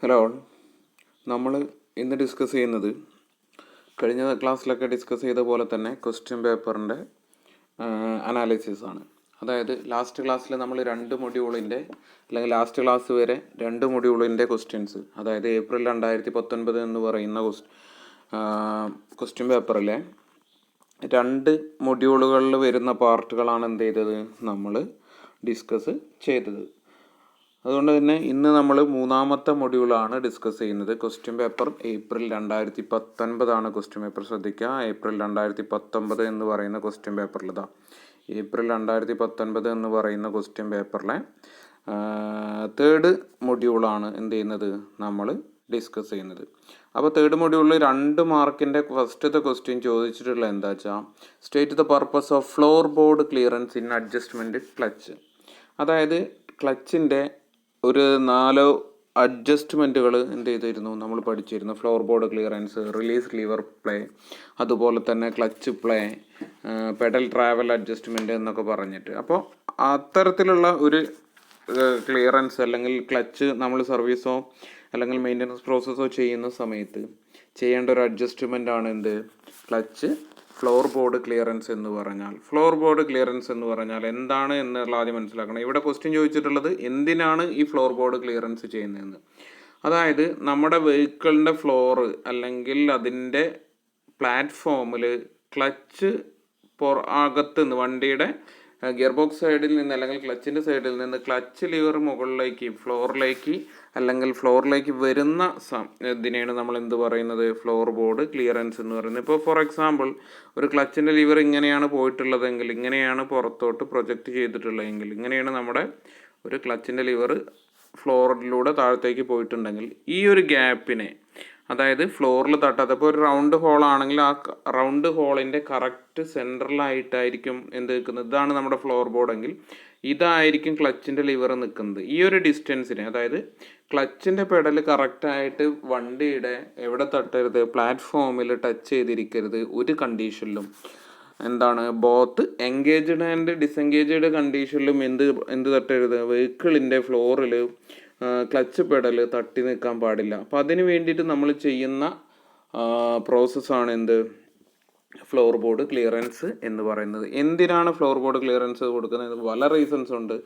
Hello, നമ്മൾ ഇന്ന് discuss ചെയ്യുന്നത് കഴിഞ്ഞ ക്ലാസ്സിലൊക്കെ ഡിസ്കസ് ചെയ്ത പോലെ തന്നെ ക്വസ്റ്റ്യൻ പേപ്പറിൻ്റെ അനാലിസിസ് ആണ്. അതായത് ലാസ്റ്റ് ക്ലാസ്സിൽ നമ്മൾ 2 മൊഡ്യൂളിൻ്റെ അല്ലെങ്കിൽ ലാസ്റ്റ് ക്ലാസ് വരെ 2 മൊഡ്യൂളിൻ്റെ ക്വസ്റ്റ്യൻസ്, അതായത് ഏപ്രിൽ 2019 എന്ന് പറയുന്ന ക്വസ്റ്റ്യൻ പേപ്പറിലെ 2 മൊഡ്യൂളുകളിൽ വരുന്ന പാർട്ടുകളാണ് എന്ത് ചെയ്തത് നമ്മൾ ഡിസ്കസ് ചെയ്തത്. അതുകൊണ്ട് തന്നെ ഇന്ന് നമ്മൾ 3-ാമത്തെ മൊഡ്യൂളാണ് ഡിസ്കസ് ചെയ്യുന്നത്. Question paper April 2019 question paper. ശ്രദ്ധിക്കുക, ഏപ്രിൽ 2019 എന്ന് പറയുന്ന ക്വസ്റ്റ്യൻ പേപ്പറിലിതാ ഏപ്രിൽ 2019 എന്ന് പറയുന്ന ക്വസ്റ്റ്യൻ പേപ്പറിലെ 3rd മൊഡ്യൂളാണ് എന്ത് ചെയ്യുന്നത് നമ്മൾ ഡിസ്കസ് ചെയ്യുന്നത്. അപ്പോൾ 3rd മൊഡ്യൂളിൽ 2 മാർക്കിൻ്റെ ഫസ്റ്റത്തെ ക്വസ്റ്റ്യൻ ചോദിച്ചിട്ടുള്ള എന്താ വെച്ചാൽ, state the purpose of floor board clearance in adjustment clutch. അതായത് ക്ലച്ചിൻ്റെ ഒരു 4 അഡ്ജസ്റ്റ്മെൻറ്റുകൾ എന്ത് ചെയ്തിരുന്നു നമ്മൾ പഠിച്ചിരുന്നു. Floor board clearance, release liver play, അതുപോലെ തന്നെ clutch play, pedal travel adjustment എന്നൊക്കെ പറഞ്ഞിട്ട്. അപ്പോൾ അത്തരത്തിലുള്ള ഒരു ക്ലിയറൻസ് അല്ലെങ്കിൽ ക്ലച്ച് നമ്മൾ സർവീസോ അല്ലെങ്കിൽ മെയിൻ്റനൻസ് പ്രോസസ്സോ ചെയ്യുന്ന സമയത്ത് ചെയ്യേണ്ട ഒരു അഡ്ജസ്റ്റ്മെൻ്റ് ആണ് എന്ത്, ക്ലച്ച് ഫ്ലോർ ബോർഡ് ക്ലിയറൻസ് എന്ന് പറഞ്ഞാൽ. ഫ്ലോർ ബോർഡ് ക്ലിയറൻസ് എന്ന് പറഞ്ഞാൽ എന്താണ് എന്നുള്ള ആദ്യം മനസ്സിലാക്കണം. ഇവിടെ ക്വസ്റ്റ്യൻ ചോദിച്ചിട്ടുള്ളത് എന്തിനാണ് ഈ ഫ്ലോർ ബോർഡ് ക്ലിയറൻസ് ചെയ്യുന്നതെന്ന്. അതായത് നമ്മുടെ വെഹിക്കിളിൻ്റെ ഫ്ലോറ് അല്ലെങ്കിൽ അതിൻ്റെ പ്ലാറ്റ്ഫോമിൽ ക്ലച്ച് അകത്ത് നിന്ന്, വണ്ടിയുടെ ഗിയർ ബോക്സ് സൈഡിൽ നിന്ന് അല്ലെങ്കിൽ ക്ലച്ചിൻ്റെ സൈഡിൽ നിന്ന് ക്ലച്ച് ലിവർ മുകളിലേക്ക് ഫ്ലോറിലേക്ക് വരുന്ന ഇതിനെയാണ് നമ്മൾ എന്ത് പറയുന്നത്, ഫ്ലോർ ബോർഡ് ക്ലിയറൻസ് എന്ന് പറയുന്നത്. ഇപ്പോൾ ഫോർ എക്സാമ്പിൾ ഒരു ക്ലച്ചിൻ്റെ ലിവർ ഇങ്ങനെയാണ് പോയിട്ടുള്ളതെങ്കിൽ, ഇങ്ങനെയാണ് പുറത്തോട്ട് പ്രൊജക്റ്റ് ചെയ്തിട്ടുള്ളതെങ്കിൽ, ഇങ്ങനെയാണ് നമ്മുടെ ഒരു ക്ലച്ചിൻ്റെ ലിവർ ഫ്ലോറിലൂടെ താഴത്തേക്ക് പോയിട്ടുണ്ടെങ്കിൽ ഈ ഒരു ഗ്യാപ്പിനെ, അതായത് ഫ്ലോറിൽ തട്ടാത്ത, ഇപ്പോൾ ഒരു റൗണ്ട് ഹോൾ ആണെങ്കിൽ ആ റൗണ്ട് ഹോളിൻ്റെ കറക്റ്റ് സെൻട്രലായിട്ടായിരിക്കും എന്ത് നിൽക്കുന്നത്, ഇതാണ് നമ്മുടെ ഫ്ലോർ ബോർഡെങ്കിൽ ഇതായിരിക്കും ക്ലച്ചിൻ്റെ ലിവർ നിൽക്കുന്നത്. ഈ ഒരു ഡിസ്റ്റൻസിന്, അതായത് ക്ലച്ചിൻ്റെ പെഡൽ കറക്റ്റായിട്ട് വണ്ടിയുടെ എവിടെ തട്ടരുത്, പ്ലാറ്റ്ഫോമിൽ ടച്ച് ചെയ്തിരിക്കരുത് ഒരു കണ്ടീഷനിലും. എന്താണ്, ബോത്ത് എൻഗേജ്ഡ് ആൻഡ് ഡിസെൻഗേജ്ഡ് കണ്ടീഷനിലും എന്ത് തട്ടരുത്, വെഹിക്കിളിൻ്റെ ഫ്ലോറിൽ ക്ലച്ച് പെഡൽ തട്ടി നിൽക്കാൻ പാടില്ല. അപ്പോൾ അതിന് വേണ്ടിയിട്ട് നമ്മൾ ചെയ്യുന്ന പ്രോസസ്സാണ് എന്ത്, ഫ്ലോർ ബോർഡ് ക്ലിയറൻസ് എന്ന് പറയുന്നത്. എന്തിനാണ് ഫ്ലോർ ബോർഡ് ക്ലിയറൻസ് കൊടുക്കുന്നത്? പല റീസൺസ് ഉണ്ട്.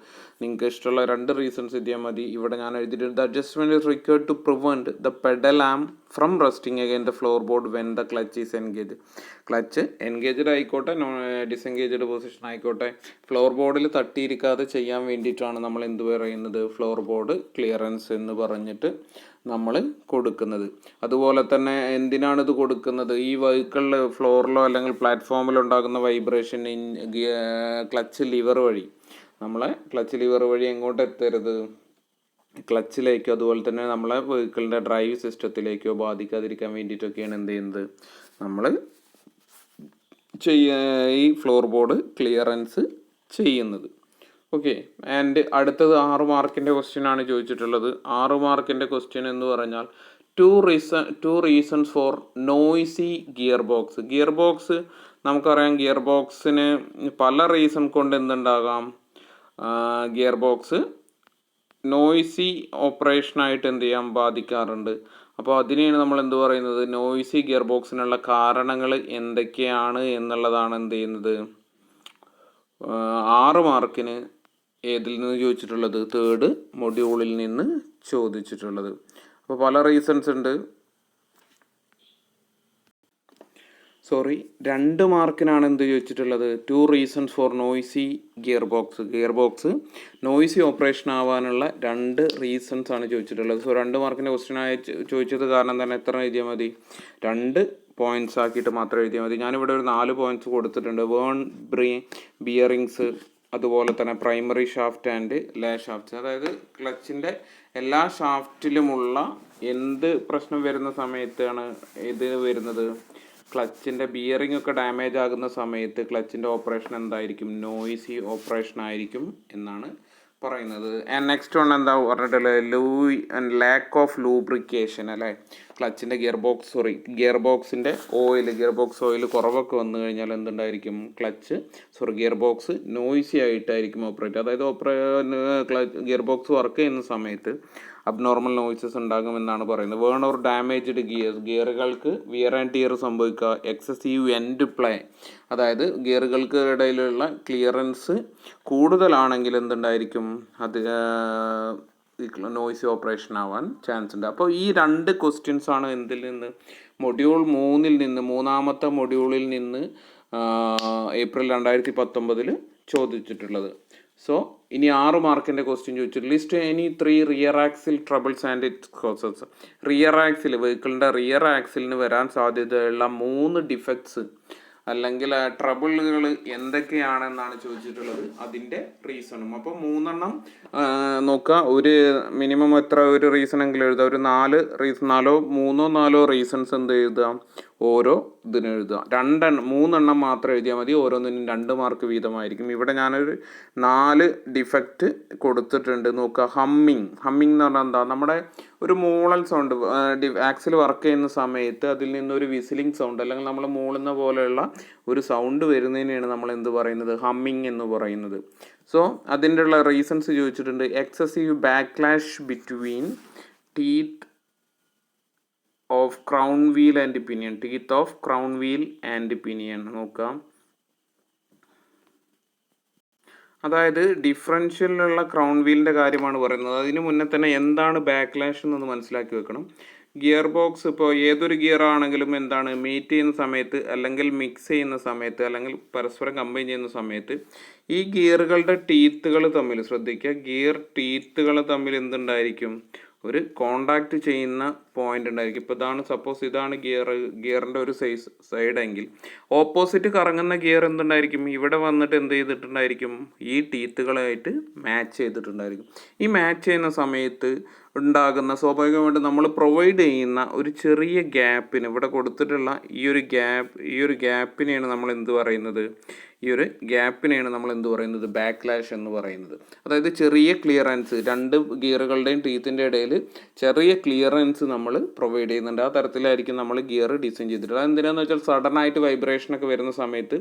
നിങ്ങൾക്ക് ഇഷ്ടമുള്ള 2 റീസൺസ് എത്തിയാൽ മതി. ഇവിടെ ഞാൻ എഴുതിയിട്ടുണ്ട്, the adjustment is required to prevent the pedal arm from resting again the floor board when the clutch is engage. Clutch engaged ആയിക്കോട്ടെ, ഡിസെൻഗേജ്ഡ് പൊസിഷൻ ആയിക്കോട്ടെ, ഫ്ലോർ ബോർഡിൽ തട്ടിയിരിക്കാതെ ചെയ്യാൻ വേണ്ടിയിട്ടാണ് നമ്മൾ എന്ത് പറയുന്നത്, ഫ്ലോർ ബോർഡ് ക്ലിയറൻസ് എന്ന് പറഞ്ഞിട്ട് നമ്മൾ കൊടുക്കുന്നത്. അതുപോലെ തന്നെ എന്തിനാണിത് കൊടുക്കുന്നത്, ഈ വെഹിക്കിളിൽ ഫ്ലോറിലോ അല്ലെങ്കിൽ പ്ലാറ്റ്ഫോമിലോ ഉണ്ടാകുന്ന വൈബ്രേഷൻ ക്ലച്ച് ലിവർ വഴി, നമ്മളെ ക്ലച്ച് ലിവർ വഴി എങ്ങോട്ട് എത്തരുത്, ക്ലച്ചിലേക്കോ അതുപോലെ തന്നെ നമ്മളെ വെഹിക്കിളിൻ്റെ ഡ്രൈവ് സിസ്റ്റത്തിലേക്കോ ബാധിക്കാതിരിക്കാൻ വേണ്ടിയിട്ടൊക്കെയാണ് എന്ത് ചെയ്യുന്നത്, നമ്മൾ ഈ ഫ്ലോർ ബോർഡ് ക്ലിയറൻസ് ചെയ്യുന്നത്. ഓക്കെ. ആൻഡ് അടുത്തത് 6 മാർക്കിൻ്റെ ക്വസ്റ്റ്യൻ ആണ് ചോദിച്ചിട്ടുള്ളത്. 6 മാർക്കിൻ്റെ ക്വസ്റ്റ്യൻ എന്ന് പറഞ്ഞാൽ two reasons for noisy gear box. Gear box നമുക്കറിയാം, ഗിയർ ബോക്സിന് പല റീസൺ കൊണ്ട് എന്തുണ്ടാകാം, ഗിയർ ബോക്സ് നോയ്സി ഓപ്പറേഷനായിട്ട് എന്ത് ചെയ്യാൻ ബാധിക്കാറുണ്ട്. അപ്പോൾ അതിനെയാണ് നമ്മൾ എന്ത് പറയുന്നത്, നോയ്സി ഗിയർ ബോക്സിനുള്ള കാരണങ്ങൾ എന്തൊക്കെയാണ് എന്നുള്ളതാണ് എന്ത് ചെയ്യുന്നത് 6 മാർക്കിന് ഏതിൽ നിന്ന് ചോദിച്ചിട്ടുള്ളത്, 3rd മൊഡ്യൂളിൽ നിന്ന് ചോദിച്ചിട്ടുള്ളത്. അപ്പോൾ പല റീസൺസ് ഉണ്ട്. 2 മാർക്കിനാണ് എന്ത് ചോദിച്ചിട്ടുള്ളത്, 2 reasons for noisy gear box. Gear box noisy operation ആവാനുള്ള 2 റീസൺസ് ആണ് ചോദിച്ചിട്ടുള്ളത്. 2 മാർക്കിൻ്റെ ക്വസ്റ്റ്യൻ ആയി ചോദിച്ചത് കാരണം തന്നെ എത്ര എഴുതിയാൽ മതി, 2 പോയിൻറ്റ്സ് ആക്കിയിട്ട് മാത്രം എഴുതിയാൽ മതി. ഞാനിവിടെ ഒരു 4 പോയിൻറ്റ്സ് കൊടുത്തിട്ടുണ്ട്. വേൺ ബിയറിങ്സ്, അതുപോലെ തന്നെ primary shaft and lay shaft. അതായത് ക്ലച്ചിൻ്റെ എല്ലാ ഷാഫ്റ്റിലുമുള്ള എന്ത് പ്രശ്നം വരുന്ന സമയത്താണ് ഇത് വരുന്നത്, ക്ലച്ചിൻ്റെ ബിയറിംഗ് ഒക്കെ ഡാമേജ് ആകുന്ന സമയത്ത് ക്ലച്ചിൻ്റെ ഓപ്പറേഷൻ എന്തായിരിക്കും, നോയ്സി ഓപ്പറേഷൻ ആയിരിക്കും എന്നാണ് പറയുന്നത്. ആൻഡ് നെക്സ്റ്റ് വൺ എന്താ പറഞ്ഞിട്ടുള്ളത്, ലാക്ക് ഓഫ് ലൂബ്രിക്കേഷൻ, അല്ലേ, ക്ലച്ചിൻ്റെ ഗിയർ ബോക്സ് ഓയിൽ കുറവൊക്കെ വന്നു കഴിഞ്ഞാൽ എന്തുണ്ടായിരിക്കും, ഗിയർ ബോക്സ് നോയ്സി ആയിട്ടായിരിക്കും ഓപ്പറേറ്റ്. അതായത് ഗിയർ ബോക്സ് വർക്ക് ചെയ്യുന്ന സമയത്ത് അബ്നോർമൽ നോയ്സസ് ഉണ്ടാകുമെന്നാണ് പറയുന്നത്. വേൺ ഓർ ഡാമേജ്ഡ് ഗിയർ, ഗിയറുകൾക്ക് വിയർ ആൻഡ് ടിയർ സംഭവിക്കുക. എക്സസീവ് എൻഡ് പ്ലേ, അതായത് ഗിയറുകൾക്ക് ഇടയിലുള്ള ക്ലിയറൻസ് കൂടുതലാണെങ്കിൽ എന്തുണ്ടായിരിക്കും, അത് നോയ്സി ഓപ്പറേഷൻ ആവാൻ ചാൻസ് ഉണ്ട്. അപ്പോൾ ഈ 2 ക്വസ്റ്റ്യൻസ് ആണ് എന്തിൽ നിന്ന്, മൊഡ്യൂൾ 3-ൽ നിന്ന്, മൂന്നാമത്തെ മൊഡ്യൂളിൽ നിന്ന് ഏപ്രിൽ 2019 ചോദിച്ചിട്ടുള്ളത്. സോ ഇനി 6 മാർക്കിൻ്റെ ക്വസ്റ്റ്യൻ ചോദിച്ചിട്ട് list any 3 rear axle troubles and its causes. Rear axle, വെഹിക്കിളിൻ്റെ റിയർ ആക്സിലിന് വരാൻ സാധ്യതയുള്ള 3 ഡിഫക്ട്സ് അല്ലെങ്കിൽ ട്രബിളുകൾ എന്തൊക്കെയാണെന്നാണ് ചോദിച്ചിട്ടുള്ളത്, അതിൻ്റെ റീസണും. അപ്പോൾ 3 എണ്ണം നോക്കുക. ഒരു മിനിമം ഒരു റീസണെങ്കിലും എഴുതുക. ഒരു 4 3 റീസൺസ് എന്ത് എഴുതുക, ഓരോ ഇതിന് എഴുതുക. 3 എണ്ണം മാത്രം എഴുതിയാൽ മതി. ഓരോന്നിനും 2 മാർക്ക് വീതമായിരിക്കും. ഇവിടെ ഞാനൊരു 4 ഡിഫക്റ്റ് കൊടുത്തിട്ടുണ്ട്. നോക്കുക. ഹമ്മിങ് എന്ന് പറഞ്ഞാൽ എന്താ, നമ്മുടെ ഒരു മൂളൽ സൗണ്ട്, ആക്സിൽ വർക്ക് ചെയ്യുന്ന സമയത്ത് അതിൽ നിന്നൊരു വിസിലിംഗ് സൗണ്ട് അല്ലെങ്കിൽ നമ്മൾ മൂളുന്ന പോലെയുള്ള ഒരു സൗണ്ട് വരുന്നതിനെയാണ് നമ്മൾ എന്ത് പറയുന്നത്, ഹമ്മിങ് എന്ന് പറയുന്നത്. സോ അതിൻ്റെ ഉള്ള റീസൺസ് ചോദിച്ചിട്ടുണ്ട്. Excessive backlash between teeth of crown wheel and pinion. Teeth of crown wheel and pinion നോക്കാം. അതായത് ഡിഫറൻഷ്യലിലുള്ള ക്രൗൺ വീലിൻ്റെ കാര്യമാണ് പറയുന്നത്. അതിന് മുന്നേ തന്നെ എന്താണ് ബാക്ക്ലാഷ് എന്നൊന്ന് മനസ്സിലാക്കി വെക്കണം. ഗിയർ ബോക്സ് ഇപ്പോൾ ഏതൊരു ഗിയർ ആണെങ്കിലും എന്താണ്, മീറ്റ് ചെയ്യുന്ന സമയത്ത് അല്ലെങ്കിൽ മിക്സ് ചെയ്യുന്ന സമയത്ത് അല്ലെങ്കിൽ പരസ്പരം കമ്പൈൻ ചെയ്യുന്ന സമയത്ത് ഈ ഗിയറുകളുടെ ടീത്തുകൾ തമ്മിൽ ശ്രദ്ധിക്കുക. ഗിയർ ടീത്തുകൾ തമ്മിൽ എന്തുണ്ടായിരിക്കും, ഒരു കോണ്ടാക്ട് ചെയ്യുന്ന പോയിന്റ് ഉണ്ടായിരിക്കും. ഇപ്പോൾ സപ്പോസ് ഇതാണ് ഗിയറിൻ്റെ ഒരു സൈഡെങ്കിൽ ഓപ്പോസിറ്റ് കറങ്ങുന്ന ഗിയർ എന്തുണ്ടായിരിക്കും, ഇവിടെ വന്നിട്ട് എന്ത് ചെയ്തിട്ടുണ്ടായിരിക്കും, ഈ ടീത്തുകളായിട്ട് മാച്ച് ചെയ്തിട്ടുണ്ടായിരിക്കും. ഈ മാച്ച് ചെയ്യുന്ന സമയത്ത് ഉണ്ടാകുന്ന സ്വാഭാവികമായിട്ട് നമ്മൾ പ്രൊവൈഡ് ചെയ്യുന്ന ഒരു ചെറിയ ഗ്യാപ്പിന്, ഇവിടെ കൊടുത്തിട്ടുള്ള ഈ ഒരു ഗ്യാപ്പിനെയാണ് നമ്മൾ എന്ത് പറയുന്നത്, ബാക്ക്ലാഷ് എന്ന് പറയുന്നത്. അതായത് ചെറിയ ക്ലിയറൻസ്, 2 ഗിയറുകളുടെയും ടീത്തിൻ്റെ ഇടയിൽ ചെറിയ ക്ലിയറൻസ് നമ്മൾ പ്രൊവൈഡ് ചെയ്യുന്നുണ്ട്. ആ തരത്തിലായിരിക്കും നമ്മൾ ഗിയർ ഡിസൈൻ ചെയ്തിട്ടുള്ളത്. അതെന്തിനാന്ന് വെച്ചാൽ സഡനായിട്ട് വൈബ്രേഷനൊക്കെ വരുന്ന സമയത്ത്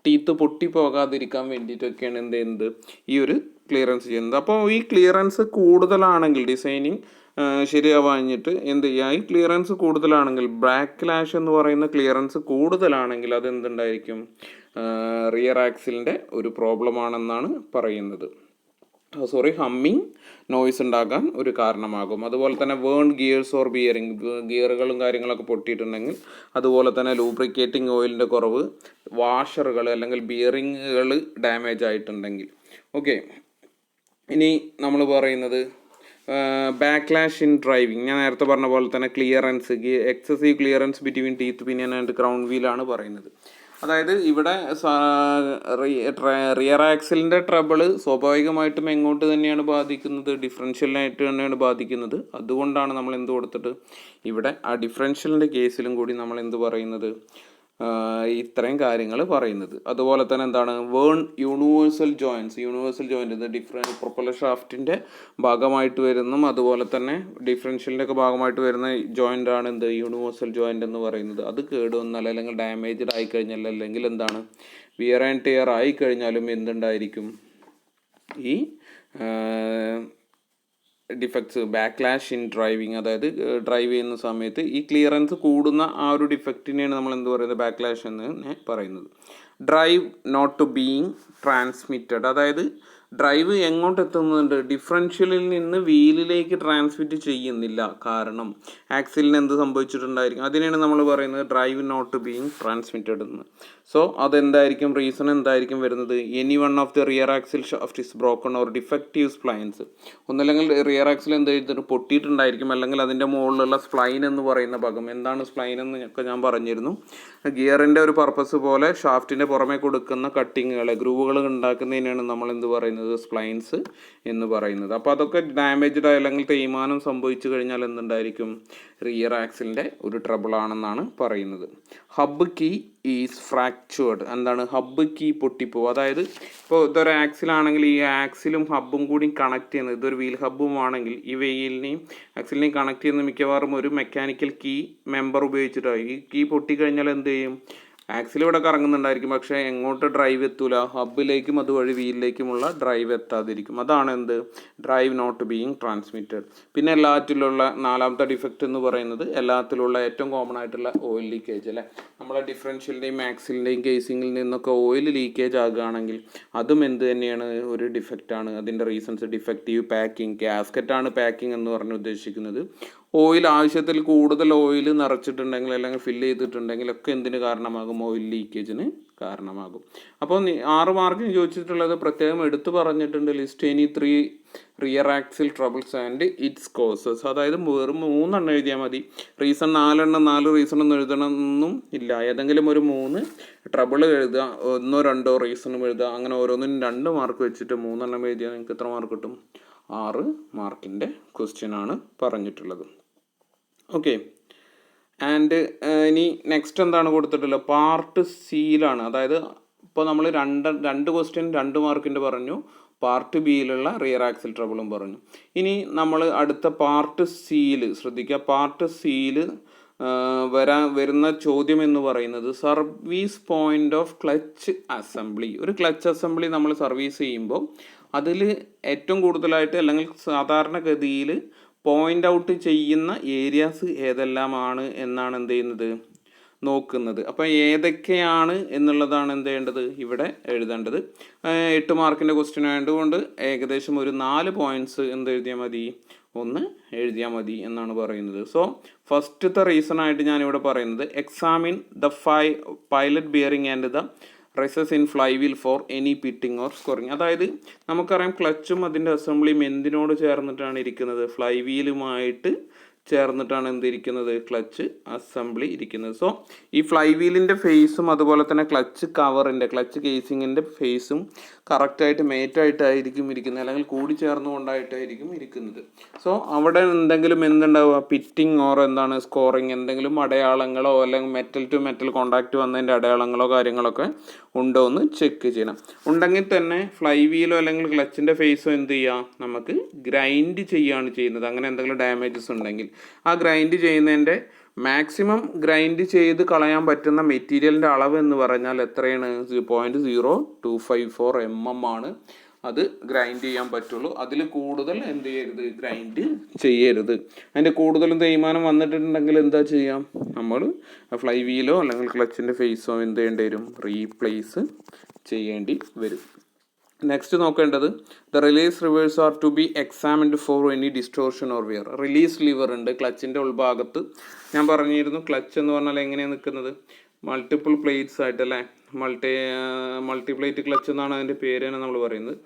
ടീത്ത് പൊട്ടിപ്പോകാതിരിക്കാൻ വേണ്ടിയിട്ടൊക്കെയാണ് എന്ത് ചെയ്യുന്നത്, ഈ ഒരു ക്ലിയറൻസ് ചെയ്യുന്നത്. അപ്പോൾ ഈ ക്ലിയറൻസ് കൂടുതലാണെങ്കിൽ, ഡിസൈനിങ് ശരിയാവാഞ്ഞിട്ട് എന്ത് ചെയ്യുക, ഈ ക്ലിയറൻസ് കൂടുതലാണെങ്കിൽ, ബാക്ക്ലാഷ് എന്ന് പറയുന്ന ക്ലിയറൻസ് കൂടുതലാണെങ്കിൽ അതെന്തുണ്ടായിരിക്കും, റിയർ ആക്സിലിൻ്റെ ഒരു പ്രോബ്ലം ആണെന്നാണ് പറയുന്നത്. ഹമ്മിങ് നോയ്സ് ഉണ്ടാകാൻ ഒരു കാരണമാകും. അതുപോലെ തന്നെ വേൺ ഗിയേഴ്സ് ഓർ ബിയറിംഗ്, ഗിയറുകളും കാര്യങ്ങളൊക്കെ പൊട്ടിയിട്ടുണ്ടെങ്കിൽ, അതുപോലെ തന്നെ ലൂബ്രിക്കേറ്റിംഗ് ഓയിലിൻ്റെ കുറവ്, വാഷറുകൾ അല്ലെങ്കിൽ ബിയറിങ്ങുകൾ ഡാമേജ് ആയിട്ടുണ്ടെങ്കിൽ. ഓക്കെ, ഇനി നമ്മൾ പറയുന്നത് ബാക്ക്ലാഷ് ഇൻ ഡ്രൈവിംഗ്. ഞാൻ നേരത്തെ പറഞ്ഞ പോലെ തന്നെ clearance, excessive clearance between teeth, pinion and crown വീലാണ് പറയുന്നത്. അതായത് ഇവിടെ റിയർ ആക്സിലിൻ്റെ ട്രബിള് സ്വാഭാവികമായിട്ടും എങ്ങോട്ട് തന്നെയാണ് ബാധിക്കുന്നത്, ഡിഫറൻഷ്യലിനായിട്ട് തന്നെയാണ് ബാധിക്കുന്നത്. അതുകൊണ്ടാണ് നമ്മൾ എന്ത് കൊടുത്തിട്ട് ഇവിടെ ആ ഡിഫറൻഷ്യലിൻ്റെ കേസിലും കൂടി നമ്മൾ എന്ത് പറയുന്നത്, ഇത്രയും കാര്യങ്ങൾ പറയുന്നത്. അതുപോലെ തന്നെ എന്താണ്, വേൺ യൂണിവേഴ്സൽ ജോയിൻറ്റ് ഡിഫറെൻറ്റ് പ്രൊപ്പല്ലർ ഷാഫ്റ്റിൻ്റെ ഭാഗമായിട്ട് വരുന്നതും അതുപോലെ തന്നെ ഡിഫറൻഷ്യലിൻ്റെ ഒക്കെ ഭാഗമായിട്ട് വരുന്ന ജോയിൻ്റ് ആണ് എന്ത്, യൂണിവേഴ്സൽ ജോയിൻ്റ് എന്ന് പറയുന്നത്. അത് കേടുവന്നാൽ അല്ലെങ്കിൽ ഡാമേജ്ഡ് ആയിക്കഴിഞ്ഞാൽ അല്ലെങ്കിൽ എന്താണ്, വിയർ ആൻഡ് ടിയർ ആയിക്കഴിഞ്ഞാലും എന്തുണ്ടായിരിക്കും, ഈ ഡിഫക്ട്സ്, ബാക്ക്ലാഷ് ഇൻ ഡ്രൈവിങ്, അതായത് ഡ്രൈവ് ചെയ്യുന്ന സമയത്ത് ഈ ക്ലിയറൻസ് കൂടുന്ന ആ ഒരു ഡിഫക്റ്റിനെയാണ് നമ്മൾ എന്ത് പറയുന്നത്, ബാക്ക്ലാഷ് എന്ന് പറയുന്നത്. Drive not to being transmitted, അതായത് ഡ്രൈവ് എങ്ങോട്ട് എത്തുന്നുണ്ട്, ഡിഫറൻഷ്യലിൽ നിന്ന് വീലിലേക്ക് ട്രാൻസ്മിറ്റ് ചെയ്യുന്നില്ല. കാരണം ആക്സിലിന് എന്ത് സംഭവിച്ചിട്ടുണ്ടായിരിക്കും, അതിനെയാണ് നമ്മൾ പറയുന്നത് ഡ്രൈവ് നോട്ട് ബീയിങ് ട്രാൻസ്മിറ്റഡ് എന്ന്. സോ അതെന്തായിരിക്കും, റീസൺ എന്തായിരിക്കും വരുന്നത്, any one of the rear axle shaft is broken or defective splines. ഒന്നല്ലെങ്കിൽ റിയർ ആക്സിൽ എന്ത് ചെയ്തിട്ട് പൊട്ടിയിട്ടുണ്ടായിരിക്കും, അല്ലെങ്കിൽ അതിൻ്റെ മുകളിലുള്ള സ്പ്ലൈൻ എന്ന് പറയുന്ന ഭാഗം. എന്താണ് സ്പ്ലൈൻ എന്ന് ഒക്കെ ഞാൻ പറഞ്ഞിരുന്നു. ഗിയറിൻ്റെ ഒരു പർപ്പസ് പോലെ ഷാഫ്റ്റിൻ്റെ പുറമെ കൊടുക്കുന്ന കട്ടിങ്ങുകൾ, ഗ്രൂവുകൾ ഉണ്ടാക്കുന്നതിനാണ് നമ്മൾ എന്ത് പറയുന്നത്, സ്പ്ലൈൻസ് എന്ന് പറയുന്നത്. അപ്പോൾ അതൊക്കെ ഡാമേജ്ഡ് അല്ലെങ്കിൽ തേയ്മാനം സംഭവിച്ചു കഴിഞ്ഞാൽ എന്തുണ്ടായിരിക്കും, റിയർ ആക്സിലിൻ്റെ ഒരു ട്രബിൾ ആണെന്നാണ് പറയുന്നത്. ഹബ്ബ് കീ ഈസ് ഫ്രാക്ചേർഡ്, എന്താണ്, ഹബ്ബ് കീ പൊട്ടിപ്പോവും. അതായത് ഇപ്പോൾ ഇതൊരു ആക്സിലാണെങ്കിൽ ഈ ആക്സിലും ഹബ്ബും കൂടി കണക്ട് ചെയ്യുന്നത്, ഇതൊരു വീൽ ഹബ്ബും ആണെങ്കിൽ ഈ വീലിനെയും ആക്സിലിനെയും കണക്ട് ചെയ്യുന്ന മിക്കവാറും ഒരു മെക്കാനിക്കൽ കീ മെമ്പർ ഉപയോഗിച്ചിട്ടാണ്. ഈ കീ പൊട്ടിക്കഴിഞ്ഞാൽ എന്ത് ചെയ്യും, ആക്സിൽ ഇവിടെ കറങ്ങുന്നുണ്ടായിരിക്കും, പക്ഷേ എങ്ങോട്ട് ഡ്രൈവ് എത്തൂല, ഹബിലേക്കും അതുവഴി വീലിലേക്കുമുള്ള ഡ്രൈവ് എത്താതിരിക്കും. അതാണ് എന്ത്, ഡ്രൈവ് നോട്ട് ബീയിങ് ട്രാൻസ്മിറ്റഡ്. പിന്നെ എല്ലാത്തിലുള്ള നാലാമത്തെ ഡിഫക്റ്റ് എന്ന് പറയുന്നത് എല്ലാത്തിലുള്ള ഏറ്റവും കോമൺ ആയിട്ടുള്ള ഓയിൽ ലീക്കേജ് അല്ലേ. നമ്മളെ ഡിഫറൻഷ്യലിൻ്റെയും ആക്സിലിൻ്റെയും കേസിങ്ങിൽ നിന്നൊക്കെ ഓയിൽ ലീക്കേജ് ആകുകയാണെങ്കിൽ അതും എന്ത് തന്നെയാണ്, ഒരു ഡിഫക്റ്റാണ്. അതിൻ്റെ റീസൺസ് ഡിഫക്റ്റീവ് പാക്കിംഗ്, ഗ്യാസ്കറ്റാണ് പാക്കിംഗ് എന്ന് പറഞ്ഞ് ഉദ്ദേശിക്കുന്നത്. ഓയിൽ ആവശ്യത്തിൽ കൂടുതൽ ഓയിൽ നിറച്ചിട്ടുണ്ടെങ്കിൽ അല്ലെങ്കിൽ ഫില്ല് ചെയ്തിട്ടുണ്ടെങ്കിൽ ഒക്കെ എന്തിന് കാരണമാകും, ഓയിൽ ലീക്കേജിന് കാരണമാകും. അപ്പോൾ 6 മാർക്കിന് ചോദിച്ചിട്ടുള്ളത് പ്രത്യേകം എടുത്തു പറഞ്ഞിട്ടുണ്ട്, list any 3 rear axle troubles and its causes. അതായത് വെറും 3 എണ്ണം എഴുതിയാൽ മതി. റീസൺ 4 റീസണൊന്നും എഴുതണമെന്നും ഇല്ല. ഏതെങ്കിലും ഒരു 3 ട്രബിൾ എഴുതുക, 1 2 റീസണും എഴുതുക. അങ്ങനെ ഓരോന്നിനും 2 മാർക്ക് വെച്ചിട്ട് 3 എണ്ണം എഴുതിയാൽ നിങ്ങൾക്ക് എത്ര മാർക്ക് കിട്ടും, 6 മാർക്കിൻ്റെ ക്വസ്റ്റ്യൻ ആണ് പറഞ്ഞിട്ടുള്ളത്. ഓക്കെ. ആൻഡ് ഇനി നെക്സ്റ്റ് എന്താണ് കൊടുത്തിട്ടുള്ളത്, പാർട്ട് സിയിലാണ്. അതായത് ഇപ്പോൾ നമ്മൾ രണ്ട് ക്വസ്റ്റ്യൻ 2 മാർക്കിൻ്റെ പറഞ്ഞു, പാർട്ട് ബിയിലുള്ള റിയർ ആക്സിൽ ട്രബിളും പറഞ്ഞു. ഇനി നമ്മൾ അടുത്ത പാർട്ട് സിയിൽ ശ്രദ്ധിക്കുക. പാർട്ട് സിയിൽ വരുന്ന ചോദ്യം എന്ന് പറയുന്നത് service point of clutch assembly. ഒരു ക്ലച്ച് അസംബ്ലി നമ്മൾ സർവീസ് ചെയ്യുമ്പോൾ അതിൽ ഏറ്റവും കൂടുതലായിട്ട് അല്ലെങ്കിൽ സാധാരണഗതിയിൽ പോയിൻ്റ് ഔട്ട് ചെയ്യുന്ന ഏരിയാസ് ഏതെല്ലാമാണ് എന്നാണ് എന്ത് ചെയ്യുന്നത്, നോക്കുന്നത്. അപ്പോൾ ഏതൊക്കെയാണ് എന്നുള്ളതാണ് എന്ത് ചെയ്യേണ്ടത്, ഇവിടെ എഴുതേണ്ടത്. 8 മാർക്കിൻ്റെ ക്വസ്റ്റ്യൻ ആയതുകൊണ്ട് ഏകദേശം ഒരു 4 പോയിൻറ്റ്സ് എന്ത് എഴുതിയാൽ മതി, ഒന്ന് എഴുതിയാൽ മതി എന്നാണ് പറയുന്നത്. സോ ഫസ്റ്റത്തെ റീസൺ ആയിട്ട് ഞാനിവിടെ പറയുന്നത് examine the pilot bearing and the resists in fly wheel for any pitting or scoring. അതായത് നമുക്കറിയാം ക്ലച്ചും അതിൻ്റെ അസംബ്ലിയും എന്തിനോട് ചേർന്നിട്ടാണ് ഇരിക്കുന്നത്, ഫ്ലൈ വീലുമായിട്ട് ചേർന്നിട്ടാണ് എന്തിരിക്കുന്നത്, ക്ലച്ച് അസംബ്ലി ഇരിക്കുന്നത്. സോ ഈ ഫ്ലൈ വീലിൻ്റെ ഫേസും അതുപോലെ തന്നെ ക്ലച്ച് കവറിൻ്റെ ക്ലച്ച് കേസിങ്ങിൻ്റെ ഫേസും കറക്റ്റായിട്ട് മേറ്റായിട്ടായിരിക്കും ഇരിക്കുന്നത്, അല്ലെങ്കിൽ കൂടി ചേർന്നുകൊണ്ടായിട്ടായിരിക്കും ഇരിക്കുന്നത്. സോ അവിടെ എന്തെങ്കിലും എന്തുണ്ടാവുക, പിറ്റിംഗ് ഓർ എന്താണ് സ്കോറിങ്, എന്തെങ്കിലും അടയാളങ്ങളോ അല്ലെങ്കിൽ മെറ്റൽ ടു മെറ്റൽ കോണ്ടാക്റ്റ് വന്നതിൻ്റെ അടയാളങ്ങളോ കാര്യങ്ങളൊക്കെ ഉണ്ടോ എന്ന് ചെക്ക് ചെയ്യണം. ഉണ്ടെങ്കിൽ തന്നെ ഫ്ലൈ വീലോ അല്ലെങ്കിൽ ക്ലച്ചിൻ്റെ ഫേസോ എന്ത് ചെയ്യാം, നമുക്ക് ഗ്രൈൻഡ് ചെയ്യുകയാണ് ചെയ്യുന്നത്. അങ്ങനെ എന്തെങ്കിലും ഡാമേജസ് ഉണ്ടെങ്കിൽ ആ ഗ്രൈൻഡ് ചെയ്യുന്നതിൻ്റെ മാക്സിമം ഗ്രൈൻഡ് ചെയ്ത് കളയാൻ പറ്റുന്ന മെറ്റീരിയലിൻ്റെ അളവ് എന്ന് പറഞ്ഞാൽ എത്രയാണ്, 0.0254 mm ആണ് അത് ഗ്രൈൻഡ് ചെയ്യാൻ പറ്റുള്ളൂ. അതിൽ കൂടുതൽ എന്ത് ചെയ്യരുത്, ഗ്രൈൻഡ് ചെയ്യരുത്. അതിൻ്റെ കൂടുതലും തേയ്മാനം വന്നിട്ടുണ്ടെങ്കിൽ എന്താ ചെയ്യാം, നമ്മൾ ഫ്ലൈ വീലോ അല്ലെങ്കിൽ ക്ലച്ചിൻ്റെ ഫേസോ എന്ത് ചെയ്യേണ്ടി വരും, റീപ്ലേസ് ചെയ്യേണ്ടി വരും. നെക്സ്റ്റ് നോക്കേണ്ടത് the release reverse are to be examined for any distortion or wear. Release lever ഉണ്ട് ക്ലച്ചിൻ്റെ ഉൾഭാഗത്ത്. ഞാൻ പറഞ്ഞിരുന്നു ക്ലച്ച് എന്ന് പറഞ്ഞാൽ എങ്ങനെയാണ് നിൽക്കുന്നത്, മൾട്ടിപ്പിൾ പ്ലേറ്റ്സ് ആയിട്ടല്ലേ, മൾട്ടിപ്ലേറ്റ് ക്ലച്ച് എന്നാണ് അതിൻ്റെ പേര് തന്നെ നമ്മൾ പറയുന്നത്.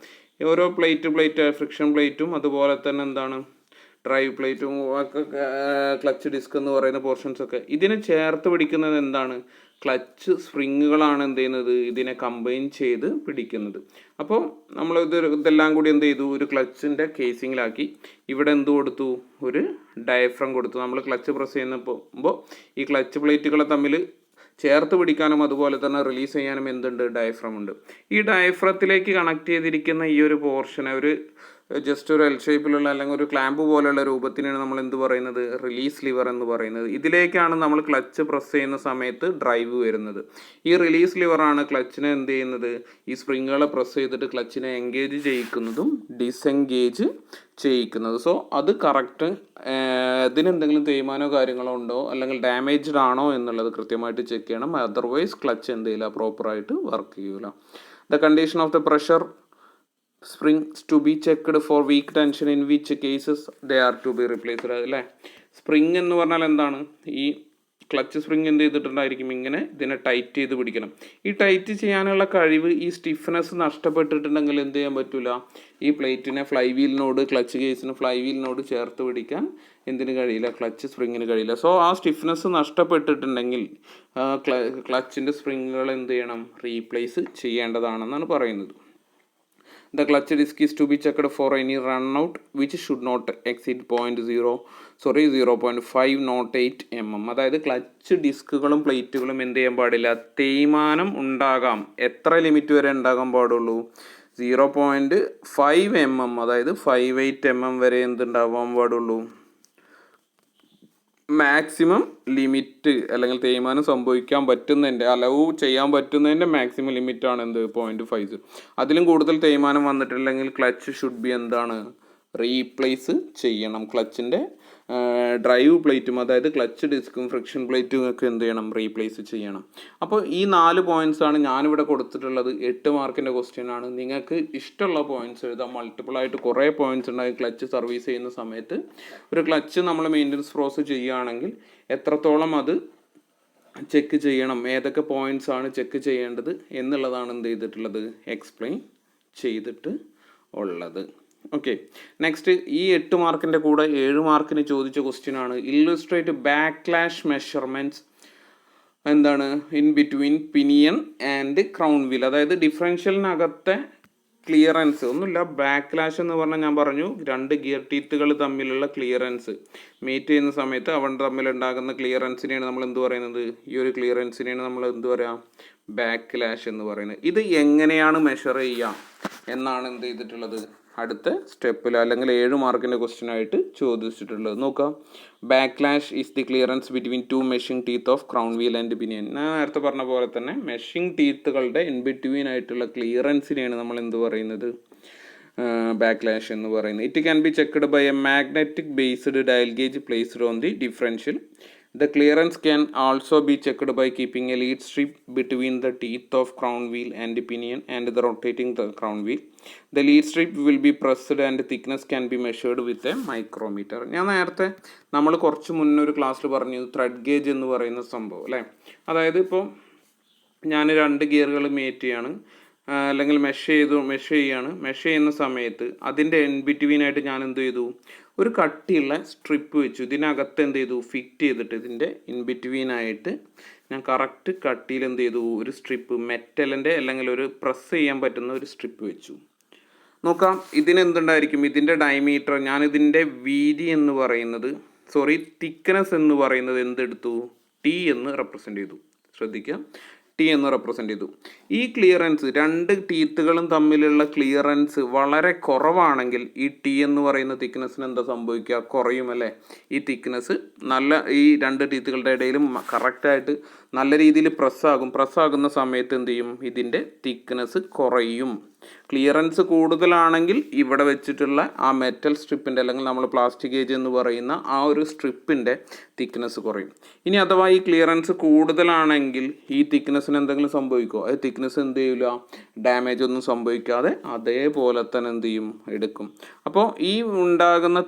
ഓരോ പ്ലേറ്റ് ഫ്രിക്ഷൻ പ്ലേറ്റും അതുപോലെ തന്നെ എന്താണ് ഡ്രൈവ് പ്ലേറ്റും ഒക്കെ ക്ലച്ച് ഡിസ്ക് എന്ന് പറയുന്ന പോർഷൻസ് ഒക്കെ ഇതിനെ ചേർത്ത് പിടിക്കുന്നത് എന്താണ്, ക്ലച്ച് സ്പ്രിങ്ങുകളാണ് എന്ത് ചെയ്യുന്നത്, ഇതിനെ കമ്പൈൻ ചെയ്ത് പിടിക്കുന്നത്. അപ്പോൾ നമ്മൾ ഇതെല്ലാം കൂടി എന്ത് ചെയ്തു, ഒരു ക്ലച്ചിൻ്റെ കേസിങ്ങിലാക്കി ഇവിടെ എന്ത് കൊടുത്തു, ഒരു ഡയഫ്രം കൊടുത്തു. നമ്മൾ ക്ലച്ച് പ്രസ് ചെയ്യുമ്പോൾ ഈ ക്ലച്ച് പ്ലേറ്റുകളെ തമ്മിൽ ചേർത്ത് പിടിക്കാനും അതുപോലെ തന്നെ റിലീസ് ചെയ്യാനും എന്തുണ്ട്, ഡയഫ്രം ഉണ്ട്. ഈ ഡയഫ്രത്തിലേക്ക് കണക്ട് ചെയ്തിരിക്കുന്ന ഈ ഒരു പോർഷനെ ഒരു ജസ്റ്റ് ഒരു എൽ ഷേപ്പിലുള്ള അല്ലെങ്കിൽ ഒരു ക്ലാമ്പ് പോലെയുള്ള രൂപത്തിനാണ് നമ്മൾ എന്ത് പറയുന്നത്, റിലീസ് ലിവർ എന്ന് പറയുന്നത്. ഇതിലേക്കാണ് നമ്മൾ ക്ലച്ച് പ്രസ് ചെയ്യുന്ന സമയത്ത് ഡ്രൈവ് വരുന്നത്. ഈ റിലീസ് ലിവറാണ് ക്ലച്ചിനെ എന്ത് ചെയ്യുന്നത്, ഈ സ്പ്രിങ്ങുകളെ പ്രസ് ചെയ്തിട്ട് ക്ലച്ചിനെ എൻഗേജ് ചെയ്യിക്കുന്നതും ഡിസെൻഗേജ് ചെയ്യിക്കുന്നത്. സോ അത് കറക്റ്റ്, ഇതിനെന്തെങ്കിലും തേയ്മാനോ കാര്യങ്ങളോ ഉണ്ടോ അല്ലെങ്കിൽ ഡാമേജ്ഡ് ആണോ എന്നുള്ളത് കൃത്യമായിട്ട് ചെക്ക് ചെയ്യണം. അതർവൈസ് ക്ലച്ച് എന്ത് ചെയ്യില്ല, പ്രോപ്പറായിട്ട് വർക്ക് ചെയ്യൂല. The condition of the pressure springs to be checked for weak tension in which cases they are to be replaced. അല്ലേ, സ്പ്രിങ് എന്ന് പറഞ്ഞാൽ എന്താണ്, ഈ ക്ലച്ച് സ്പ്രിങ് എന്ത് ചെയ്തിട്ടുണ്ടായിരിക്കും, ഇങ്ങനെ ഇതിനെ ടൈറ്റ് ചെയ്ത് പിടിക്കണം. ഈ ടൈറ്റ് ചെയ്യാനുള്ള കഴിവ്, ഈ സ്റ്റിഫ്നെസ് നഷ്ടപ്പെട്ടിട്ടുണ്ടെങ്കിൽ എന്ത് ചെയ്യാൻ പറ്റില്ല, ഈ പ്ലേറ്റിനെ ഫ്ലൈ വീലിനോട് ക്ലച്ച് കേസിന് ഫ്ലൈ വീലിനോട് ചേർത്ത് പിടിക്കാൻ എന്തിന് കഴിയില്ല, ക്ലച്ച് സ്പ്രിങ്ങിന് കഴിയില്ല. സോ ആ സ്റ്റിഫ്നെസ് നഷ്ടപ്പെട്ടിട്ടുണ്ടെങ്കിൽ ക്ലച്ചിൻ്റെ സ്പ്രിങ്ങുകൾ എന്ത് ചെയ്യണം, റീപ്ലേസ് ചെയ്യേണ്ടതാണെന്നാണ് പറയുന്നത്. The clutch disc is to be checked for any run out which should not exceed 0.508 mm. അതായത് ക്ലച്ച് ഡിസ്കുകളും പ്ലേറ്റുകളും എന്ത് ചെയ്യാൻ പാടില്ല, തേയ്മാനം ഉണ്ടാകാം. എത്ര ലിമിറ്റ് വരെ ഉണ്ടാകാൻ പാടുള്ളൂ, 0.5 mm, അതായത് 58 mm വരെ എന്തുണ്ടാവാൻ പാടുള്ളൂ, മാക്സിമം ലിമിറ്റ് അല്ലെങ്കിൽ തേയ്മാനം സംഭവിക്കാൻ പറ്റുന്നതിൻ്റെ അലവ് ചെയ്യാൻ പറ്റുന്നതിൻ്റെ മാക്സിമം ലിമിറ്റാണ് എന്ത് 0.5. അതിലും കൂടുതൽ തേയ്മാനം വന്നിട്ടില്ലെങ്കിൽ ക്ലച്ച് ഷുഡ് ബി എന്താണ് റീപ്ലേസ് ചെയ്യണം. ക്ലച്ചിൻ്റെ ഡ്രൈവ് പ്ലേറ്റും അതായത് ക്ലച്ച് ഡിസ്കും ഫ്രിക്ഷൻ പ്ലേറ്റും ഒക്കെ എന്ത് ചെയ്യണം റീപ്ലേസ് ചെയ്യണം. അപ്പോൾ ഈ 4 പോയിൻറ്റ്സാണ് ഞാനിവിടെ കൊടുത്തിട്ടുള്ളത്. 8 മാർക്കിൻ്റെ ക്വസ്റ്റ്യൻ ആണ്. നിങ്ങൾക്ക് ഇഷ്ടമുള്ള പോയിൻറ്റ്സ് എഴുതാം. മൾട്ടിപ്പിളായിട്ട് കുറേ പോയിൻറ്റ്സ് ഉണ്ടായി. ക്ലച്ച് സർവീസ് ചെയ്യുന്ന സമയത്ത് ഒരു ക്ലച്ച് നമ്മൾ മെയിൻ്റനൻസ് പ്രോസസ് ചെയ്യുകയാണെങ്കിൽ എത്രത്തോളം അത് ചെക്ക് ചെയ്യണം, ഏതൊക്കെ പോയിൻറ്റ്സ് ആണ് ചെക്ക് ചെയ്യേണ്ടത് എന്നുള്ളതാണ് എന്ത് ചെയ്തിട്ടുള്ളത് എക്സ്പ്ലെയിൻ ചെയ്തിട്ട് ഉള്ളത്. ഓക്കെ, നെക്സ്റ്റ് ഈ 8 മാർക്കിൻ്റെ കൂടെ 7 മാർക്കിന് ചോദിച്ച ക്വസ്റ്റ്യൻ ആണ് ഇല്ലുസ്ട്രേറ്റ് ബാക്ക്ലാഷ് മെഷർമെൻറ്റ്സ് എന്താണ് in between pinion and crown wheel. അതായത് ഡിഫറൻഷ്യലിനകത്തെ ക്ലിയറൻസ് ഒന്നുമില്ല. ബാക്ക്ലാഷ് എന്ന് പറഞ്ഞാൽ ഞാൻ പറഞ്ഞു 2 ഗിയർ ടീത്തുകൾ തമ്മിലുള്ള ക്ലിയറൻസ് മീറ്റ് ചെയ്യുന്ന സമയത്ത് അവൻ തമ്മിലുണ്ടാകുന്ന ക്ലിയറൻസിനെയാണ് നമ്മൾ എന്ത് പറയുന്നത്, ഈ ഒരു ക്ലിയറൻസിനെയാണ് നമ്മൾ എന്ത് പറയാം ബാക്ക്ലാഷ് എന്ന് പറയുന്നത്. ഇത് എങ്ങനെയാണ് മെഷർ ചെയ്യാം എന്നാണ് എന്ത് ചെയ്തിട്ടുള്ളത് അടുത്ത സ്റ്റെപ്പിൽ അല്ലെങ്കിൽ 7 മാർക്കിൻ്റെ ക്വസ്റ്റ്യൻ ആയിട്ട് ചോദിച്ചിട്ടുള്ളത്. നോക്കാം, backlash is the clearance between 2 meshing teeth of crown wheel and pinion. ഞാൻ നേരത്തെ പറഞ്ഞ പോലെ തന്നെ മെഷിംഗ് ടീത്തുകളുടെ ഇൻ ബിറ്റ്വീൻ ആയിട്ടുള്ള ക്ലിയറൻസിനെയാണ് നമ്മൾ എന്ത് പറയുന്നത് ബാക്ക്ലാഷ് എന്ന് പറയുന്നത്. It can be checked by a magnetic based dial gauge placed on the differential. The clearance can also be checked by keeping a lead strip between the teeth of crown wheel and pinion and the rotating the crown wheel. The lead strip will be pressed and thickness can be measured with a micrometer. ഞാൻ നേരത്തെ നമ്മൾ കുറച്ച് മുന്നേ ഒരു ക്ലാസ്സിൽ പറഞ്ഞു thread gauge എന്ന് പറയുന്ന സംഭവം അല്ലേ. അതായത് ഇപ്പോൾ ഞാൻ 2 ഗിയറുകൾ മേറ്റ് ചെയ്യാണ് അല്ലെങ്കിൽ മെഷ് ചെയ്യാണ്. മെഷ് ചെയ്യുന്ന സമയത്ത് അതിൻ്റെ ഇൻ ബിറ്റ്വീനായിട്ട് ഞാൻ എന്ത് ചെയ്തു, ഒരു കട്ടിയുള്ള സ്ട്രിപ്പ് വെച്ചു. ഇതിനകത്ത് എന്ത് ചെയ്തു ഫിറ്റ് ചെയ്തിട്ട് ഇതിൻ്റെ ഇൻ ബിറ്റ്വീനായിട്ട് ഞാൻ കറക്റ്റ് കട്ടിയിൽ എന്ത് ചെയ്തു ഒരു സ്ട്രിപ്പ് മെറ്റലിൻ്റെ അല്ലെങ്കിൽ ഒരു പ്രസ് ചെയ്യാൻ പറ്റുന്ന ഒരു സ്ട്രിപ്പ് വെച്ചു. നോക്കാം ഇതിനെന്തുണ്ടായിരിക്കും, ഇതിൻ്റെ ഡയമീറ്റർ ഞാനിതിൻ്റെ വീതി എന്ന് പറയുന്നത് തിക്നെസ് എന്ന് പറയുന്നത് എന്തെടുത്തു ടി എന്ന് റെപ്രസെൻ്റ് ചെയ്തു. ശ്രദ്ധിക്കുക, ടി എന്ന് റെപ്രസെൻ്റ് ചെയ്തു. ഈ ക്ലിയറൻസ് 2 ടീത്തുകളും തമ്മിലുള്ള ക്ലിയറൻസ് വളരെ കുറവാണെങ്കിൽ ഈ ടി എന്ന് പറയുന്ന തിക്നെസ്സിന് എന്താ സംഭവിക്കുക, കുറയും അല്ലേ. ഈ തിക്നെസ് ഈ 2 ടീത്തുകളുടെ ഇടയിലും കറക്റ്റായിട്ട് നല്ല രീതിയിൽ പ്രസ്സാകുന്ന സമയത്ത് എന്ത് ചെയ്യും, ഇതിൻ്റെ തിക്നെസ് കുറയും. ക്ലിയറൻസ് കൂടുതലാണെങ്കിൽ ഇവിടെ വെച്ചിട്ടുള്ള ആ മെറ്റൽ സ്ട്രിപ്പിൻ്റെ അല്ലെങ്കിൽ നമ്മൾ പ്ലാസ്റ്റിക് ഗേജ് എന്ന് പറയുന്ന ആ ഒരു സ്ട്രിപ്പിൻ്റെ തിക്നെസ് കുറയും. ഇനി അഥവാ ഈ ക്ലിയറൻസ് കൂടുതലാണെങ്കിൽ ഈ തിക്നെസ്സിന് എന്തെങ്കിലും സംഭവിക്കുമോ, അത് തിക്നെസ് എന്ത് ചെയ്യില്ല, ഡാമേജ് ഒന്നും സംഭവിക്കാതെ അതേപോലെ തന്നെ എന്ത് ചെയ്യും എടുക്കും. അപ്പോൾ ഈ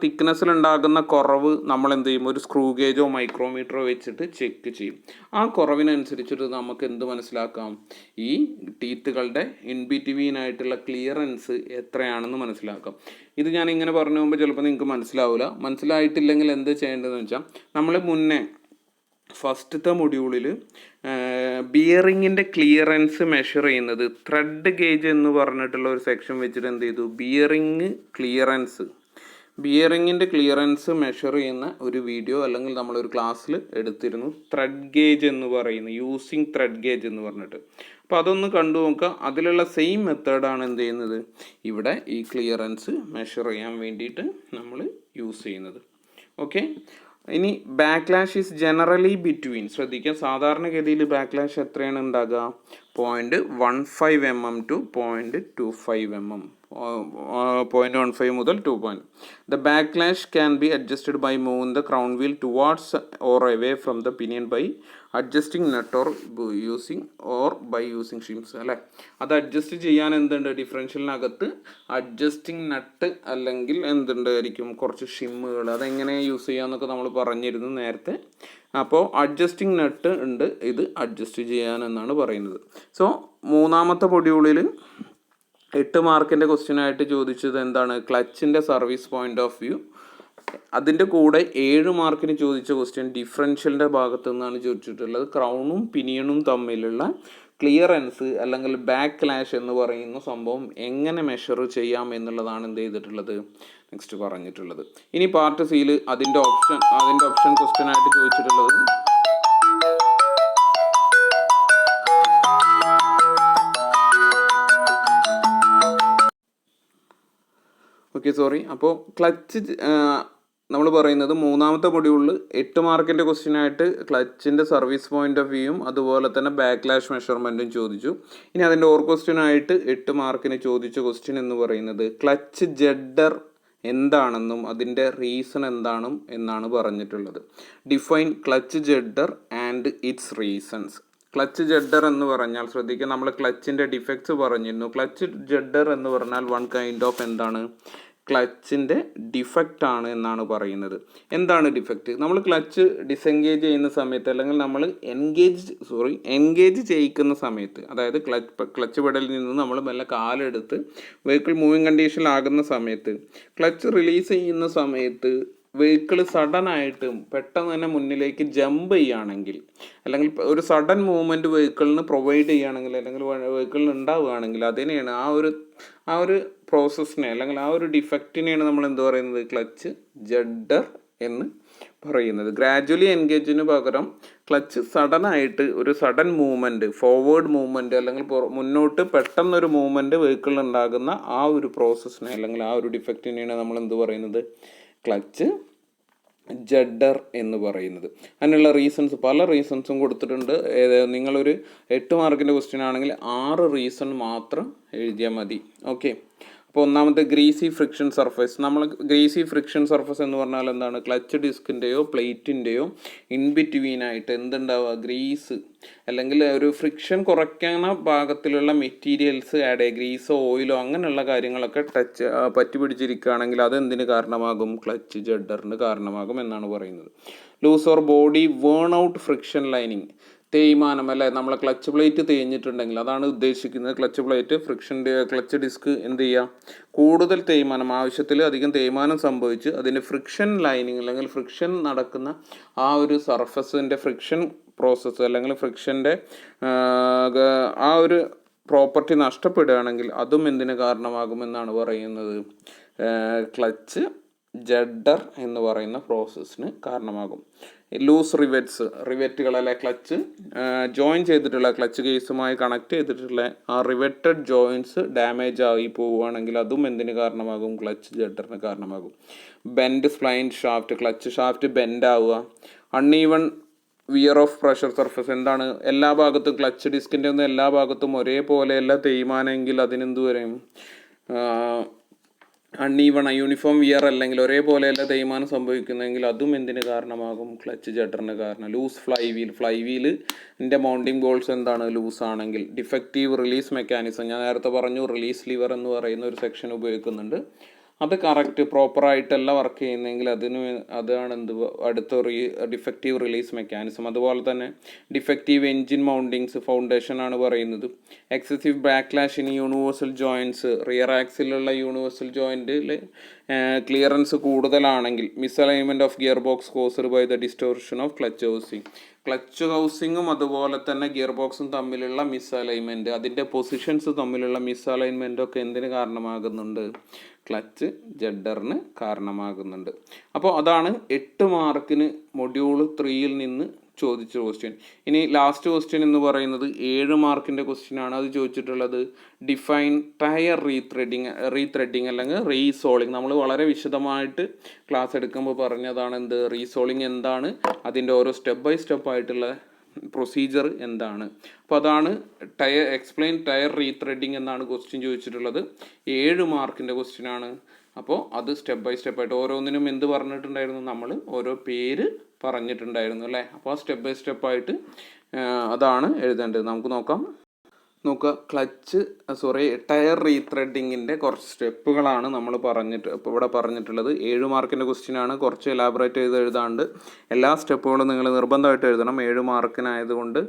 തിക്നെസ്സിലുണ്ടാകുന്ന കുറവ് നമ്മൾ എന്ത് ചെയ്യും, ഒരു സ്ക്രൂ ഗേജോ മൈക്രോമീറ്ററോ വെച്ചിട്ട് ചെക്ക് ചെയ്യും. ആ കുറവിനനുസരിച്ചിട്ട് നമുക്ക് എന്ത് മനസ്സിലാക്കാം, ഈ ടീത്തുകളുടെ ഇൻ ബിറ്റ്വീൻ ആയിട്ടുള്ള ക്ലിയറൻസ് എത്രയാണെന്ന് മനസ്സിലാക്കാം. ഇത് ഞാൻ ഇങ്ങനെ പറഞ്ഞു പോകുമ്പോൾ ചിലപ്പോൾ നിങ്ങൾക്ക് മനസ്സിലായിട്ടില്ലെങ്കിൽ എന്ത് ചെയ്യേണ്ടതെന്ന് വെച്ചാൽ നമ്മൾ മുന്നേ ഫസ്റ്റത്തെ മൊഡ്യൂളിൽ ബിയറിങ്ങിൻ്റെ ക്ലിയറൻസ് മെഷർ ചെയ്യുന്നത് ത്രെഡ് ഗേജ് എന്ന് പറഞ്ഞിട്ടുള്ള ഒരു സെക്ഷൻ വെച്ചിട്ട് എന്ത് ചെയ്തു, ബിയറിങ്ങിൻ്റെ ക്ലിയറൻസ് മെഷർ ചെയ്യുന്ന ഒരു വീഡിയോ അല്ലെങ്കിൽ നമ്മളൊരു ക്ലാസ്സിൽ എടുത്തിരുന്നു. ത്രെഡ് ഗേജ് എന്ന് പറയുന്നത് യൂസിങ് ത്രെഡ് ഗേജ് എന്ന് പറഞ്ഞിട്ട്. അപ്പോൾ അതൊന്ന് കണ്ടു നോക്കുക. അതിലുള്ള സെയിം മെത്തേഡാണ് എന്ത് ചെയ്യുന്നത് ഇവിടെ ഈ ക്ലിയറൻസ് മെഷർ ചെയ്യാൻ വേണ്ടിയിട്ട് നമ്മൾ യൂസ് ചെയ്യുന്നത്. ഓക്കെ, ഇനി ബാക്ക്ലാഷ് ഈസ് ജനറലി ബിറ്റ്വീൻ. ശ്രദ്ധിക്കുക, സാധാരണഗതിയിൽ ബാക്ക്ലാഷ് എത്രയാണ് ഉണ്ടാകുക, 0.15 mm to 0.25 mm, 0.15 മുതൽ 2 point. The backlash can be adjusted by moving the crown wheel towards or away from the pinion by adjusting nut or by using shims അല്ലേ. അത് adjust ചെയ്യാൻ എന്തുണ്ട്, ഡിഫറൻഷ്യലിനകത്ത് adjusting നട്ട് അല്ലെങ്കിൽ എന്തുണ്ടായിരിക്കും കുറച്ച് ഷിമ്മുകൾ, അതെങ്ങനെ യൂസ് ചെയ്യാമെന്നൊക്കെ നമ്മൾ പറഞ്ഞിരുന്നു നേരത്തെ. അപ്പോൾ അഡ്ജസ്റ്റിംഗ് നട്ട് ഉണ്ട്, ഇത് അഡ്ജസ്റ്റ് ചെയ്യാൻ എന്നാണ് പറയുന്നത്. സോ മൂന്നാമത്തെ മൊഡ്യൂളിൽ 8 മാർക്കിൻ്റെ ക്വസ്റ്റ്യൻ ആയിട്ട് ചോദിച്ചത് എന്താണ്, ക്ലച്ചിൻ്റെ സർവീസ് പോയിന്റ് ഓഫ് വ്യൂ. അതിൻ്റെ കൂടെ 7 മാർക്കിന് ചോദിച്ച ക്വസ്റ്റ്യൻ ഡിഫറൻഷ്യലിൻ്റെ ഭാഗത്തു നിന്നാണ് ചോദിച്ചിട്ടുള്ളത്. ക്രൗണും പിനിയണും തമ്മിലുള്ള ക്ലിയറൻസ് അല്ലെങ്കിൽ ബാക്ക്ലാഷ് എന്ന് പറയുന്ന സംഭവം എങ്ങനെ മെഷർ ചെയ്യാം എന്നുള്ളതാണ് എന്ത് ചെയ്തിട്ടുള്ളത് നെക്സ്റ്റ് പറഞ്ഞിട്ടുള്ളത്. ഇനി പാർട്ട് സിയിൽ അതിൻ്റെ ഓപ്ഷൻ ക്വസ്റ്റ്യൻ ആയിട്ട് ചോദിച്ചിട്ടുള്ളത് അപ്പോൾ ക്ലച്ച് നമ്മൾ പറയുന്നത് മൂന്നാമത്തെ മൊഡ്യൂളിൽ 8 മാർക്കിൻ്റെ ക്വസ്റ്റ്യനായിട്ട് ക്ലച്ചിൻ്റെ സർവീസ് പോയിന്റ് ഓഫ് വ്യൂയും അതുപോലെ തന്നെ ബാക്ക്ലാഷ് മെഷർമെൻറ്റും ചോദിച്ചു. ഇനി അതിൻ്റെ ഓർ ക്വസ്റ്റ്യനായിട്ട് 8 മാർക്കിന് ചോദിച്ച ക്വസ്റ്റ്യൻ എന്ന് പറയുന്നത് ക്ലച്ച് ജഡർ എന്താണെന്നും അതിൻ്റെ റീസൺ എന്താണെന്നും എന്നാണ് പറഞ്ഞിട്ടുള്ളത്. Define clutch judder and its reasons. Clutch judder എന്ന് പറഞ്ഞാൽ ശ്രദ്ധിക്കുക, നമ്മൾ ക്ലച്ചിൻ്റെ ഡിഫക്ട്സ് പറഞ്ഞിരുന്നു. ക്ലച്ച് ജഡർ എന്ന് പറഞ്ഞാൽ വൺ കൈൻഡ് ഓഫ് എന്താണ്, ക്ലച്ചിൻ്റെ ഡിഫക്റ്റ് ആണ് എന്നാണ് പറയുന്നത്. എന്താണ് ഡിഫക്റ്റ്? നമ്മൾ ക്ലച്ച് ഡിസെൻഗേജ് ചെയ്യുന്ന സമയത്ത് അല്ലെങ്കിൽ നമ്മൾ എൻഗേജ് ചെയ്യിക്കുന്ന സമയത്ത്, അതായത് ക്ലച്ച് പെഡലിൽ നിന്ന് നമ്മൾ മെല്ലെ കാലെടുത്ത് വെഹിക്കിൾ മൂവിങ് കണ്ടീഷനിലാകുന്ന സമയത്ത് ക്ലച്ച് റിലീസ് ചെയ്യുന്ന സമയത്ത് വെഹിക്കിൾ സഡനായിട്ടും പെട്ടെന്ന് തന്നെ മുന്നിലേക്ക് ജമ്പ് ചെയ്യുകയാണെങ്കിൽ, അല്ലെങ്കിൽ ഒരു സഡൻ മൂവ്മെൻറ്റ് വെഹിക്കിളിന് പ്രൊവൈഡ് ചെയ്യുകയാണെങ്കിൽ, അല്ലെങ്കിൽ വെഹിക്കിളിന് ഉണ്ടാവുകയാണെങ്കിൽ അതിനെയാണ് ആ ഒരു പ്രോസസ്സിനെ അല്ലെങ്കിൽ ആ ഒരു ഡിഫക്റ്റിനെയാണ് നമ്മൾ എന്ത് പറയുന്നത്, ക്ലച്ച് ജഡർ എന്ന് പറയുന്നത്. ഗ്രാജുവലി എൻഗേജിന് പകരം ക്ലച്ച് സഡനായിട്ട് ഒരു സഡൻ മൂവ്മെൻറ്റ്, ഫോർവേഡ് മൂവ്മെൻറ്റ് അല്ലെങ്കിൽ മുന്നോട്ട് പെട്ടെന്നൊരു മൂവ്മെൻറ്റ് വെഹിക്കിളിൽ ഉണ്ടാകുന്ന ആ ഒരു പ്രോസസ്സിനെ അല്ലെങ്കിൽ ആ ഒരു ഡിഫക്റ്റിനെയാണ് നമ്മൾ എന്ത് പറയുന്നത്, ക്ലച്ച് ജഡർ എന്ന് പറയുന്നത്. അതിനുള്ള റീസൺസ്, പല റീസൺസും കൊടുത്തിട്ടുണ്ട്. നിങ്ങളൊരു 8 മാർക്കിൻ്റെ ക്വസ്റ്റ്യൻ ആണെങ്കിൽ 6 റീസൺ മാത്രം എഴുതിയാൽ മതി. ഓക്കെ. അപ്പോൾ ഒന്നാമത്തെ ഗ്രീസി ഫ്രിക്ഷൻ സർഫേസ്. നമ്മൾ ഗ്രീസി ഫ്രിക്ഷൻ സർഫേസ് എന്ന് പറഞ്ഞാൽ എന്താണ്, ക്ലച്ച് ഡിസ്കിൻ്റെയോ പ്ലേറ്റിൻ്റെയോ ഇൻ ബിറ്റ്വീനായിട്ട് എന്തുണ്ടാവുക, ഗ്രീസ് അല്ലെങ്കിൽ ഒരു ഫ്രിക്ഷൻ കുറയ്ക്കുന്ന ഭാഗത്തിലുള്ള മെറ്റീരിയൽസ് ആഡ് ചെയ്യുക, ഗ്രീസോ ഓയിലോ അങ്ങനെയുള്ള കാര്യങ്ങളൊക്കെ പറ്റി പിടിച്ചിരിക്കുകയാണെങ്കിൽ അതെന്തിന് കാരണമാകും, ക്ലച്ച് ജഡറിന് കാരണമാകും എന്നാണ് പറയുന്നത്. Loose or body worn out friction lining, തേയ്മാനം അല്ലേ, നമ്മളെ ക്ലച്ച് പ്ലേറ്റ് തേഞ്ഞിട്ടുണ്ടെങ്കിൽ അതാണ് ഉദ്ദേശിക്കുന്നത്. ക്ലച്ച് പ്ലേറ്റ് ഫ്രിക്ഷൻ്റെ ക്ലച്ച് ഡിസ്ക് എന്ത് ചെയ്യുക, കൂടുതൽ തേയ്മാനം, ആവശ്യത്തിൽ അധികം തേയ്മാനം സംഭവിച്ച് അതിൻ്റെ ഫ്രിക്ഷൻ ലൈനിങ് അല്ലെങ്കിൽ ഫ്രിക്ഷൻ നടക്കുന്ന ആ ഒരു സർഫസിൻ്റെ ഫ്രിക്ഷൻ പ്രോസസ്സ് അല്ലെങ്കിൽ ഫ്രിക്ഷൻ്റെ ആ ഒരു പ്രോപ്പർട്ടി നഷ്ടപ്പെടുകയാണെങ്കിൽ അതും എന്തിന് കാരണമാകുമെന്നാണ് പറയുന്നത്, ക്ലച്ച് ജഡർ എന്ന് പറയുന്ന പ്രോസസ്സിന് കാരണമാകും. ലൂസ് റിവെറ്റുകൾ അല്ലെ, ക്ലച്ച് ജോയിൻ ചെയ്തിട്ടുള്ള ക്ലച്ച് കേസുമായി കണക്ട് ചെയ്തിട്ടുള്ള ആ റിവെറ്റഡ് ജോയിൻസ് ഡാമേജ് ആയി പോവുകയാണെങ്കിൽ അതും എന്തിന് കാരണമാകും, ക്ലച്ച് ജഡറിന് കാരണമാകും. Bend spline shaft, clutch shaft bend ആവുക. Uneven wear of pressure surface, എന്താണ്, എല്ലാ ഭാഗത്തും ക്ലച്ച് ഡിസ്കിൻ്റെ ഒന്നും എല്ലാ ഭാഗത്തും ഒരേപോലെയല്ല തേയ്മാനെങ്കിൽ അതിനെന്ത് പറയും, അൺഈവൺ യൂണിഫോം വിയർ അല്ലെങ്കിൽ ഒരേപോലെയല്ല തേയ്മാനം സംഭവിക്കുന്നതെങ്കിൽ അതും എന്തിന് കാരണമാകും, ക്ലച്ച് ജഡറിന് കാരണം. ലൂസ് ഫ്ലൈവീലിൻ്റെ മൗണ്ടിങ് ബോൾസ് എന്താണ്, ലൂസ് ആണെങ്കിൽ. ഡിഫക്റ്റീവ് റിലീസ് മെക്കാനിസം, ഞാൻ നേരത്തെ പറഞ്ഞു റിലീസ് ലിവർ എന്ന് പറയുന്ന ഒരു സെക്ഷൻ ഉപയോഗിക്കുന്നുണ്ട്, അത് കറക്റ്റ് പ്രോപ്പറായിട്ടല്ല വർക്ക് ചെയ്യുന്നതെങ്കിൽ അതാണ് അടുത്ത ഡിഫക്റ്റീവ് റിലീസ് മെക്കാനിസം. അതുപോലെ തന്നെ ഡിഫക്റ്റീവ് എൻജിൻ മൗണ്ടിങ്സ് ഫൗണ്ടേഷൻ ആണ് പറയുന്നത്. Excessive backlash in universal joints, rear ആക്സിലുള്ള യൂണിവേഴ്സൽ ജോയിൻറ്റിൽ ക്ലിയറൻസ് കൂടുതലാണെങ്കിൽ. Misalignment of gear box caused by the distortion of clutch housing, clutch ഹൗസിങ്ങും അതുപോലെ തന്നെ ഗിയർ ബോക്സും തമ്മിലുള്ള മിസ്അലൈൻമെൻറ്റ്, അതിൻ്റെ പൊസിഷൻസ് തമ്മിലുള്ള മിസ്അലൈൻമെൻറ്റ് ഒക്കെ എന്തിന് കാരണമാകുന്നുണ്ട്, ക്ലച്ച് ജഡറിന് കാരണമാകുന്നുണ്ട്. അപ്പോൾ അതാണ് 8 മാർക്കിന് മൊഡ്യൂൾ 3യിൽ നിന്ന് ചോദിച്ച ക്വസ്റ്റ്യൻ. ഇനി ലാസ്റ്റ് ക്വസ്റ്റ്യൻ എന്ന് പറയുന്നത് 7 മാർക്കിൻ്റെ ക്വസ്റ്റ്യൻ ആണ്. അത് ചോദിച്ചിട്ടുള്ളത് ഡിഫൈൻ ടയർ റീത്രെഡിങ് അല്ലെങ്കിൽ റീസോളിങ്. നമ്മൾ വളരെ വിശദമായിട്ട് ക്ലാസ് എടുക്കുമ്പോൾ പറഞ്ഞതാണ് എന്ത്, റീസോളിങ് എന്താണ്, അതിൻ്റെ ഓരോ സ്റ്റെപ്പ് ബൈ സ്റ്റെപ്പ് ആയിട്ടുള്ള പ്രൊസീജിയർ എന്താണ്. അപ്പോൾ അതാണ് എക്സ്പ്ലെയിൻ ടയർ റീത്രെഡിങ് എന്നാണ് ക്വസ്റ്റ്യൻ ചോദിച്ചിട്ടുള്ളത്. 7 മാർക്കിൻ്റെ ക്വസ്റ്റ്യൻ ആണ്. അപ്പോൾ അത് സ്റ്റെപ്പ് ബൈ സ്റ്റെപ്പ് ആയിട്ട് ഓരോന്നിനും എന്ത് പറഞ്ഞിട്ടുണ്ടായിരുന്നു, നമ്മൾ ഓരോ പേര് പറഞ്ഞിട്ടുണ്ടായിരുന്നു അല്ലേ. അപ്പോൾ ആ സ്റ്റെപ്പ് ബൈ സ്റ്റെപ്പായിട്ട് അതാണ് എഴുതേണ്ടത്. നമുക്ക് നോക്കാം. ടയർ റീത്രെഡിങ്ങിൻ്റെ കുറച്ച് സ്റ്റെപ്പുകളാണ് നമ്മൾ ഇവിടെ പറഞ്ഞിട്ടുള്ളത്. 7 മാർക്കിൻ്റെ ക്വസ്റ്റ്യൻ ആണ്. കുറച്ച് എലാബറേറ്റ് ചെയ്ത് എഴുതാണ്ട് എല്ലാ സ്റ്റെപ്പുകളും നിങ്ങൾ നിർബന്ധമായിട്ട് എഴുതണം. 7 മാർക്കിനായതുകൊണ്ട്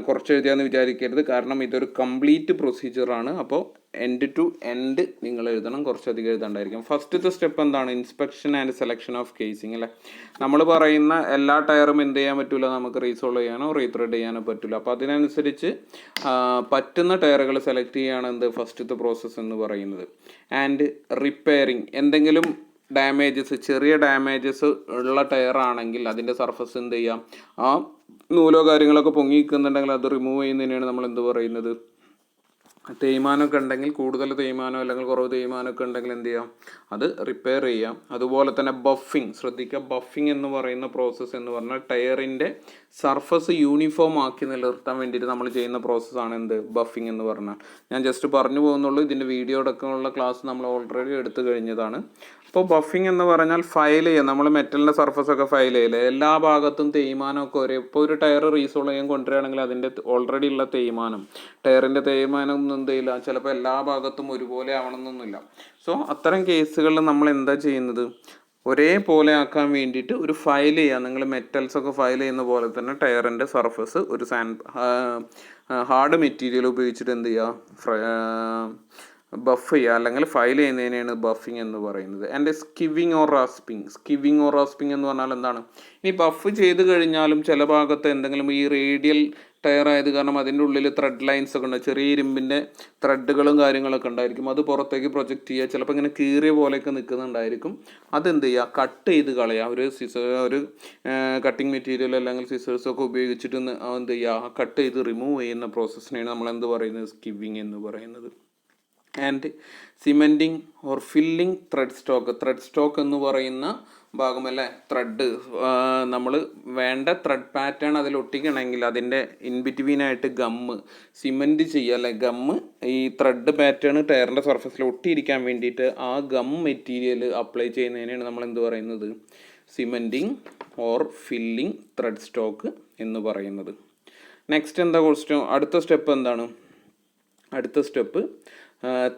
കുറച്ച് എഴുതിയാന്ന് വിചാരിക്കരുത്, കാരണം ഇതൊരു കംപ്ലീറ്റ് പ്രൊസീജിയറാണ്. അപ്പോൾ എൻഡ് ടു എൻഡ് നിങ്ങൾ എഴുതണം, കുറച്ചധികം എഴുതാണ്ടായിരിക്കും. ഫസ്റ്റത്തെ സ്റ്റെപ്പ് എന്താണ്, inspection and selection of casing അല്ലേ. നമ്മൾ പറയുന്ന എല്ലാ ടയറും എന്ത് ചെയ്യാൻ പറ്റില്ല, നമുക്ക് റീസോൾവ് ചെയ്യാനോ റീത്രെഡ് ചെയ്യാനോ പറ്റില്ല. അപ്പോൾ അതിനനുസരിച്ച് പറ്റുന്ന ടയറുകൾ സെലക്ട് ചെയ്യുകയാണ് എന്ത് ഫസ്റ്റത്തെ പ്രോസസ്സ് എന്ന് പറയുന്നത്. ആൻഡ് റിപ്പയറിങ്, എന്തെങ്കിലും ഡാമേജസ്, ചെറിയ ഡാമേജസ് ഉള്ള ടയറാണെങ്കിൽ അതിൻ്റെ സർഫസ് എന്ത് ചെയ്യാം, ആ നൂലോ കാര്യങ്ങളൊക്കെ പൊങ്ങി നിൽക്കുന്നുണ്ടെങ്കിൽ അത് റിമൂവ് ചെയ്യുന്നതിനാണ് നമ്മൾ എന്ത് പറയുന്നത്, തേയ്മാനമൊക്കെ ഉണ്ടെങ്കിൽ, കൂടുതൽ തേയ്മാനം അല്ലെങ്കിൽ കുറവ് തേയ്മാനമൊക്കെ ഉണ്ടെങ്കിൽ എന്ത് ചെയ്യാം, അത് റിപ്പയർ ചെയ്യാം. അതുപോലെ തന്നെ ബഫിങ് ശ്രദ്ധിക്കുക. ബഫിങ് എന്ന് പറയുന്ന പ്രോസസ്സ് എന്ന് പറഞ്ഞാൽ ടയറിൻ്റെ സർഫസ് യൂണിഫോം ആക്കി നിലനിർത്താൻ വേണ്ടിയിട്ട് നമ്മൾ ചെയ്യുന്ന പ്രോസസ്സാണ് എന്ത്, ബഫിങ് എന്ന് പറഞ്ഞാൽ. ഞാൻ ജസ്റ്റ് പറഞ്ഞു പോകുന്നുള്ളൂ. ഇതിൻ്റെ വീഡിയോ അടക്കമുള്ള ക്ലാസ് നമ്മൾ ഓൾറെഡി എടുത്തു കഴിഞ്ഞതാണ്. അപ്പോൾ ബഫിങ് എന്ന് പറഞ്ഞാൽ ഫയൽ ചെയ്യുക. നമ്മൾ മെറ്റലിൻ്റെ സർഫസൊക്കെ ഫയൽ ചെയ്യില്ലേ, എല്ലാ ഭാഗത്തും തേയ്മാനമൊക്കെ ഒരേ. ഇപ്പോൾ ഒരു ടയർ റീസോൾ ചെയ്യാൻ കൊണ്ടുവരികയാണെങ്കിൽ അതിൻ്റെ ഓൾറെഡി ഉള്ള തേയ്മാനം, ടയറിൻ്റെ തേയ്മാനം ഒന്നും എന്ത് ചെയ്യില്ല, ചിലപ്പോൾ എല്ലാ ഭാഗത്തും ഒരുപോലെ ആവണമെന്നൊന്നുമില്ല. സോ അത്തരം കേസുകളിൽ നമ്മൾ എന്താ ചെയ്യുന്നത്, ഒരേപോലെ ആക്കാൻ വേണ്ടിയിട്ട് ഒരു ഫയൽ ചെയ്യുക. നിങ്ങൾ മെറ്റൽസൊക്കെ ഫയൽ ചെയ്യുന്ന പോലെ തന്നെ ടയറിൻ്റെ സർഫസ് ഒരു ഹാർഡ് മെറ്റീരിയൽ ഉപയോഗിച്ചിട്ട് എന്ത് ചെയ്യുക, ബഫ് ചെയ്യുക അല്ലെങ്കിൽ ഫയൽ ചെയ്യുന്നതിനെയാണ് ബഫിങ് എന്ന് പറയുന്നത്. And skiving or rasping. Skiving or rasping എന്ന് പറഞ്ഞാൽ എന്താണ്, ഇനി ബഫ് ചെയ്ത് കഴിഞ്ഞാലും ചില ഭാഗത്ത് എന്തെങ്കിലും ഈ റേഡിയൽ ടയർ ആയത് കാരണം അതിൻ്റെ ഉള്ളിൽ ത്രെഡ് ലൈൻസ് ഒക്കെ ഉണ്ട്, ചെറിയ ഇരുമ്പിൻ്റെ ത്രെഡുകളും കാര്യങ്ങളൊക്കെ ഉണ്ടായിരിക്കും. അത് പുറത്തേക്ക് പ്രൊജക്റ്റ് ചെയ്യുക, ചിലപ്പോൾ ഇങ്ങനെ കീറിയ പോലെയൊക്കെ നിൽക്കുന്നുണ്ടായിരിക്കും. അതെന്ത് ചെയ്യുക, കട്ട് ചെയ്ത് കളയുക. ഒരു കട്ടിങ് മെറ്റീരിയൽ അല്ലെങ്കിൽ സിസേഴ്സൊക്കെ ഉപയോഗിച്ചിട്ട് എന്ത് ചെയ്യുക, കട്ട് ചെയ്ത് റിമൂവ് ചെയ്യുന്ന പ്രോസസ്സിനെയാണ് നമ്മൾ എന്ത് പറയുന്നത്, സ്കിവിങ് എന്ന് പറയുന്നത്. And cementing or filling thread stock. Thread stock എന്ന് പറയുന്ന ഭാഗമല്ലേ, ത്രെഡ് നമ്മൾ വേണ്ട ത്രെഡ് പാറ്റേൺ അതിൽ ഒട്ടിക്കണമെങ്കിൽ അതിൻ്റെ ഇൻബിറ്റ്വീനായിട്ട് ഗമ്മ് സിമെൻറ്റ് ചെയ്യുക, അല്ലെ ഗമ്മ് ഈ ത്രെഡ് പാറ്റേൺ ടയറിൻ്റെ സർഫസിൽ ഒട്ടിയിരിക്കാൻ വേണ്ടിയിട്ട് ആ ഗം മെറ്റീരിയൽ അപ്ലൈ ചെയ്യുന്നതിനാണ് നമ്മൾ എന്ത് പറയുന്നത്, cementing or filling thread stock എന്ന് പറയുന്നത്. നെക്സ്റ്റ് എന്താ ക്വസ്റ്റ്യൻ, അടുത്ത സ്റ്റെപ്പ് എന്താണ്, അടുത്ത സ്റ്റെപ്പ്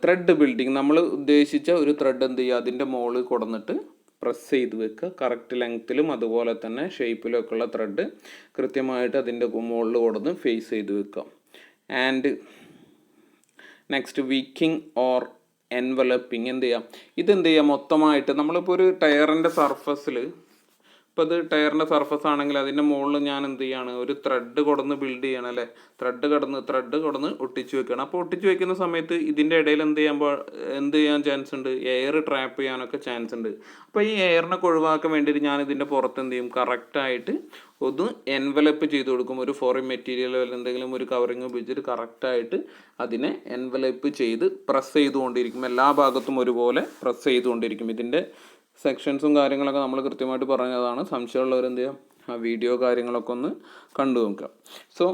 ത്രെഡ് ബിൽഡിങ്. നമ്മൾ ഉദ്ദേശിച്ച ഒരു ത്രെഡ് എന്ത് ചെയ്യുക, അതിൻ്റെ മുകളിൽ കൊടുന്നിട്ട് പ്രസ് ചെയ്ത് വെക്കുക. കറക്റ്റ് ലെങ്ത്തിലും അതുപോലെ തന്നെ ഷേപ്പിലും ഒക്കെ ഉള്ള ത്രെഡ് കൃത്യമായിട്ട് അതിൻ്റെ മുകളിൽ കൊടുന്ന് ഫേസ് ചെയ്ത് വെക്കുക. ആൻഡ് നെക്സ്റ്റ് വിക്കിങ് ഓർ എൻവലപ്പിങ് എന്ത് ചെയ്യാം, ഇതെന്ത് ചെയ്യാം, മൊത്തമായിട്ട് നമ്മളിപ്പോൾ ഒരു ടയറിൻ്റെ സർഫസിൽ, ഇപ്പോൾ ഇത് ടയറിൻ്റെ സർഫസ് ആണെങ്കിൽ അതിൻ്റെ മുകളിൽ ഞാൻ എന്ത് ചെയ്യാണ്, ഒരു ത്രെഡ് കൊടുന്ന് ബിൽഡ് ചെയ്യണം, അല്ലേ, ത്രെഡ് കൊടുന്ന് ഒട്ടിച്ച് വെക്കണം. അപ്പോൾ ഒട്ടിച്ച് വെക്കുന്ന സമയത്ത് ഇതിൻ്റെ ഇടയിൽ എന്ത് ചെയ്യാൻ ചാൻസ് ഉണ്ട്, എയർ ട്രാപ്പ് ചെയ്യാനൊക്കെ ചാൻസ് ഉണ്ട്. അപ്പോൾ ഈ എയറിനൊക്കെ ഒഴിവാക്കാൻ വേണ്ടിയിട്ട് ഞാൻ ഇതിൻ്റെ പുറത്ത് എന്ത് ചെയ്യും, കറക്റ്റായിട്ട് ഒന്ന് എൻവലപ്പ് ചെയ്ത് കൊടുക്കും. ഒരു ഫോറിൻ മെറ്റീരിയലോ എന്തെങ്കിലും ഒരു കവറിങ് ഉപയോഗിച്ചിട്ട് കറക്റ്റായിട്ട് അതിനെ എൻവലപ്പ് ചെയ്ത് പ്രസ് ചെയ്തുകൊണ്ടിരിക്കും. എല്ലാ ഭാഗത്തും ഒരുപോലെ പ്രസ് ചെയ്തുകൊണ്ടിരിക്കും. ഇതിൻ്റെ സെക്ഷൻസും കാര്യങ്ങളൊക്കെ നമ്മൾ കൃത്യമായിട്ട് പറഞ്ഞതാണ്. സംശയമുള്ളവർ എന്ത് ചെയ്യാം, ആ വീഡിയോ കാര്യങ്ങളൊക്കെ ഒന്ന് കണ്ടു നോക്കുക. സോ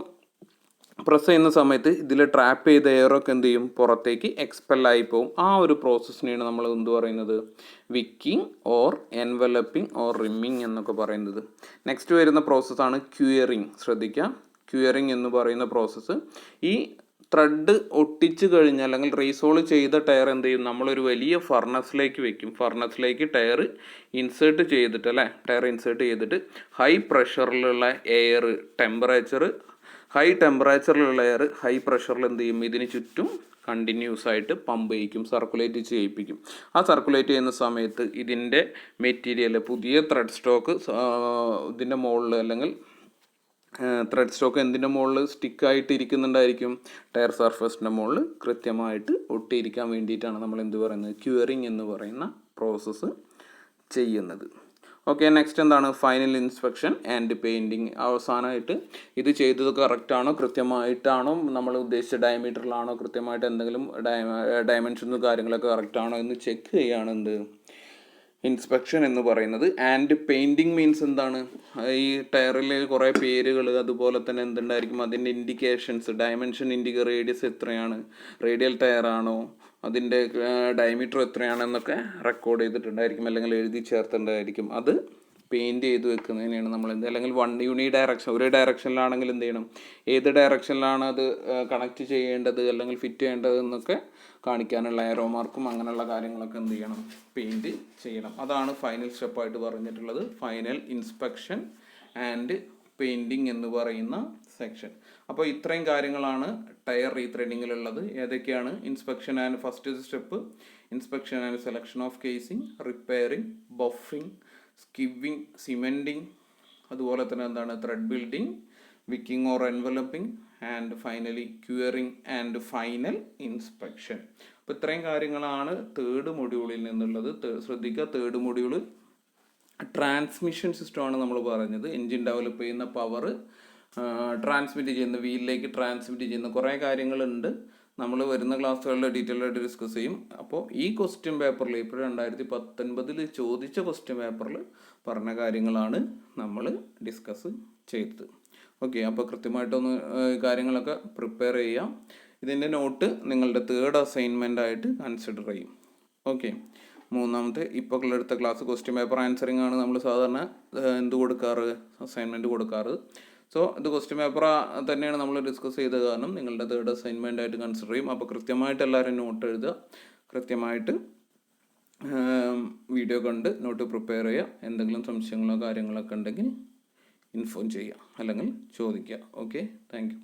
പ്രസ് ചെയ്യുന്ന സമയത്ത് ഇതിൽ ട്രാപ്പ് ചെയ്ത എയറൊക്കെ എന്ത് ചെയ്യും, പുറത്തേക്ക് എക്സ്പെല്ലായി പോകും. ആ ഒരു പ്രോസസ്സിനെയാണ് നമ്മൾ എന്ത് പറയുന്നത്, വിക്കിങ് ഓർ എൻവലപ്പിംഗ് ഓർ റിമ്മിങ് എന്നൊക്കെ പറയുന്നത്. നെക്സ്റ്റ് വരുന്ന പ്രോസസ്സാണ് ക്യൂയറിങ്. ശ്രദ്ധിക്കുക, ക്യൂയറിങ് എന്ന് പറയുന്ന പ്രോസസ്സ്, ഈ ത്രെഡ് ഒട്ടിച്ച് കഴിഞ്ഞാൽ അല്ലെങ്കിൽ റീസോൾ ചെയ്ത ടയർ എന്ത് ചെയ്യും, നമ്മളൊരു വലിയ ഫർണസിലേക്ക് വെക്കും. ഫർണസിലേക്ക് ടയർ ഇൻസേർട്ട് ചെയ്തിട്ട്, അല്ലേ, ടയർ ഇൻസേർട്ട് ചെയ്തിട്ട് ഹൈ പ്രഷറിലുള്ള എയർ, ഹൈ ടെമ്പറേച്ചറിലുള്ള എയർ ഹൈ പ്രഷറിൽ എന്ത് ചെയ്യും, ഇതിന് ചുറ്റും കണ്ടിന്യൂസ് ആയിട്ട് പമ്പ് ചെയ്യിക്കും, സർക്കുലേറ്റ് ചെയ്യിപ്പിക്കും. ആ സർക്കുലേറ്റ് ചെയ്യുന്ന സമയത്ത് ഇതിൻ്റെ മെറ്റീരിയൽ, പുതിയ ത്രെഡ് സ്റ്റോക്ക് ഇതിൻ്റെ മുകളിൽ, അല്ലെങ്കിൽ ത്രെഡ് സ്റ്റോക്ക് എന്തിൻ്റെ മുകളിൽ സ്റ്റിക്കായിട്ട് ഇരിക്കുന്നുണ്ടായിരിക്കും, ടയർ സർഫസിൻ്റെ മുകളിൽ കൃത്യമായിട്ട് ഒട്ടിയിരിക്കാൻ വേണ്ടിയിട്ടാണ് നമ്മൾ എന്ത് പറയുന്നത്, ക്യൂറിങ് എന്ന് പറയുന്ന പ്രോസസ്സ് ചെയ്യുന്നത്. ഓക്കെ, നെക്സ്റ്റ് എന്താണ്, ഫൈനൽ ഇൻസ്പെക്ഷൻ ആൻഡ് പെയിൻറ്റിങ്. അവസാനമായിട്ട് ഇത് ചെയ്തത് കറക്റ്റാണോ, കൃത്യമായിട്ടാണോ, നമ്മൾ ഉദ്ദേശിച്ച ഡയമീറ്ററിലാണോ, കൃത്യമായിട്ട് എന്തെങ്കിലും ഡയമെൻഷൻസും കാര്യങ്ങളൊക്കെ കറക്റ്റാണോ എന്ന് ചെക്ക് ചെയ്യുകയാണ് എന്ത്, ഇൻസ്പെക്ഷൻ എന്ന് പറയുന്നത്. ആൻഡ് പെയിൻറ്റിങ് മീൻസ് എന്താണ്, ഈ ടയറിൽ കുറേ പേരുകൾ, അതുപോലെ തന്നെ എന്തുണ്ടായിരിക്കും, അതിൻ്റെ ഇൻഡിക്കേഷൻസ്, ഡയമെൻഷൻ റേഡിയസ് എത്രയാണ്, റേഡിയൽ ടയറാണോ, അതിൻ്റെ ഡയമീറ്റർ എത്രയാണെന്നൊക്കെ റെക്കോർഡ് ചെയ്തിട്ടുണ്ടായിരിക്കും, അല്ലെങ്കിൽ എഴുതി ചേർത്തിട്ടുണ്ടായിരിക്കും. അത് പെയിൻറ്റ് ചെയ്ത് വെക്കുന്നതിനാണ് നമ്മൾ എന്ത്, അല്ലെങ്കിൽ ഒരു ഡയറക്ഷനിലാണെങ്കിൽ എന്ത് ചെയ്യണം, ഏത് ഡയറക്ഷനിലാണ് അത് കണക്ട് ചെയ്യേണ്ടത് അല്ലെങ്കിൽ ഫിറ്റ് ചെയ്യേണ്ടത് എന്നൊക്കെ കാണിക്കാനുള്ള എയറോ മാർക്കും അങ്ങനെയുള്ള കാര്യങ്ങളൊക്കെ എന്ത് ചെയ്യണം, പെയിൻറ്റ് ചെയ്യണം. അതാണ് ഫൈനൽ സ്റ്റെപ്പായിട്ട് പറഞ്ഞിട്ടുള്ളത്, ഫൈനൽ ഇൻസ്പെക്ഷൻ ആൻഡ് പെയിൻറ്റിങ് എന്ന് പറയുന്ന സെക്ഷൻ. അപ്പോൾ ഇത്രയും കാര്യങ്ങളാണ് ടയർ റീത്രെഡിങ്ങിലുള്ളത്. ഏതൊക്കെയാണ്, inspection and first step, inspection and selection of casing, repairing, buffing, skiving, cementing, അതുപോലെ തന്നെ എന്താണ്, tread building, wicking or enveloping, and finally curing and final inspection. അപ്പോൾ ഇത്രയും കാര്യങ്ങളാണ് തേർഡ് മൊഡ്യൂളിൽ നിന്നുള്ളത്. ശ്രദ്ധിക്കുക, തേർഡ് മൊഡ്യൂൾ ട്രാൻസ്മിഷൻ സിസ്റ്റമാണ് നമ്മൾ പറഞ്ഞത്. എൻജിൻ ഡെവലപ്പ് ചെയ്യുന്ന പവർ ട്രാൻസ്മിറ്റ് ചെയ്യുന്ന, വീലിലേക്ക് ട്രാൻസ്മിറ്റ് ചെയ്യുന്ന കുറേ കാര്യങ്ങളുണ്ട്. നമ്മൾ വരുന്ന ക്ലാസ്സുകളിൽ ഡീറ്റെയിൽ ആയിട്ട് ഡിസ്കസ് ചെയ്യും. അപ്പോൾ ഈ ക്വസ്റ്റ്യൻ പേപ്പറിൽ ഇപ്പോൾ 2019 ചോദിച്ച ക്വസ്റ്റ്യൻ പേപ്പറിൽ പറഞ്ഞ കാര്യങ്ങളാണ് നമ്മൾ ഡിസ്കസ് ചെയ്തത്. ഓക്കെ, അപ്പോൾ കൃത്യമായിട്ടൊന്ന് കാര്യങ്ങളൊക്കെ പ്രിപ്പയർ ചെയ്യാം. ഇതിൻ്റെ നോട്ട് നിങ്ങളുടെ 3rd അസൈൻമെൻ്റ് ആയിട്ട് കൺസിഡർ ചെയ്യും. ഓക്കെ, മൂന്നാമത്തെ ഇപ്പോൾ എടുത്ത ക്ലാസ് ക്വസ്റ്റ്യൻ പേപ്പർ ആൻസറിങ് ആണ് നമ്മൾ സാധാരണ എന്ത് കൊടുക്കാറ്, അസൈൻമെൻറ്റ് കൊടുക്കാറ്. സോ ഇത് ക്വസ്റ്റ്യൻ പേപ്പർ തന്നെയാണ് നമ്മൾ ഡിസ്കസ് ചെയ്തത്, കാരണം നിങ്ങളുടെ 3rd അസൈൻമെൻ്റ് ആയിട്ട് കൺസിഡർ ചെയ്യും. അപ്പോൾ കൃത്യമായിട്ട് എല്ലാവരും നോട്ട് എഴുതുക, കൃത്യമായിട്ട് വീഡിയോ കണ്ട് നോട്ട് പ്രിപ്പയർ ചെയ്യുക. എന്തെങ്കിലും സംശയങ്ങളോ കാര്യങ്ങളൊക്കെ ഉണ്ടെങ്കിൽ ഇൻഫോം ചെയ്യുക അല്ലെങ്കിൽ ചോദിക്കുക. Okay, thank you.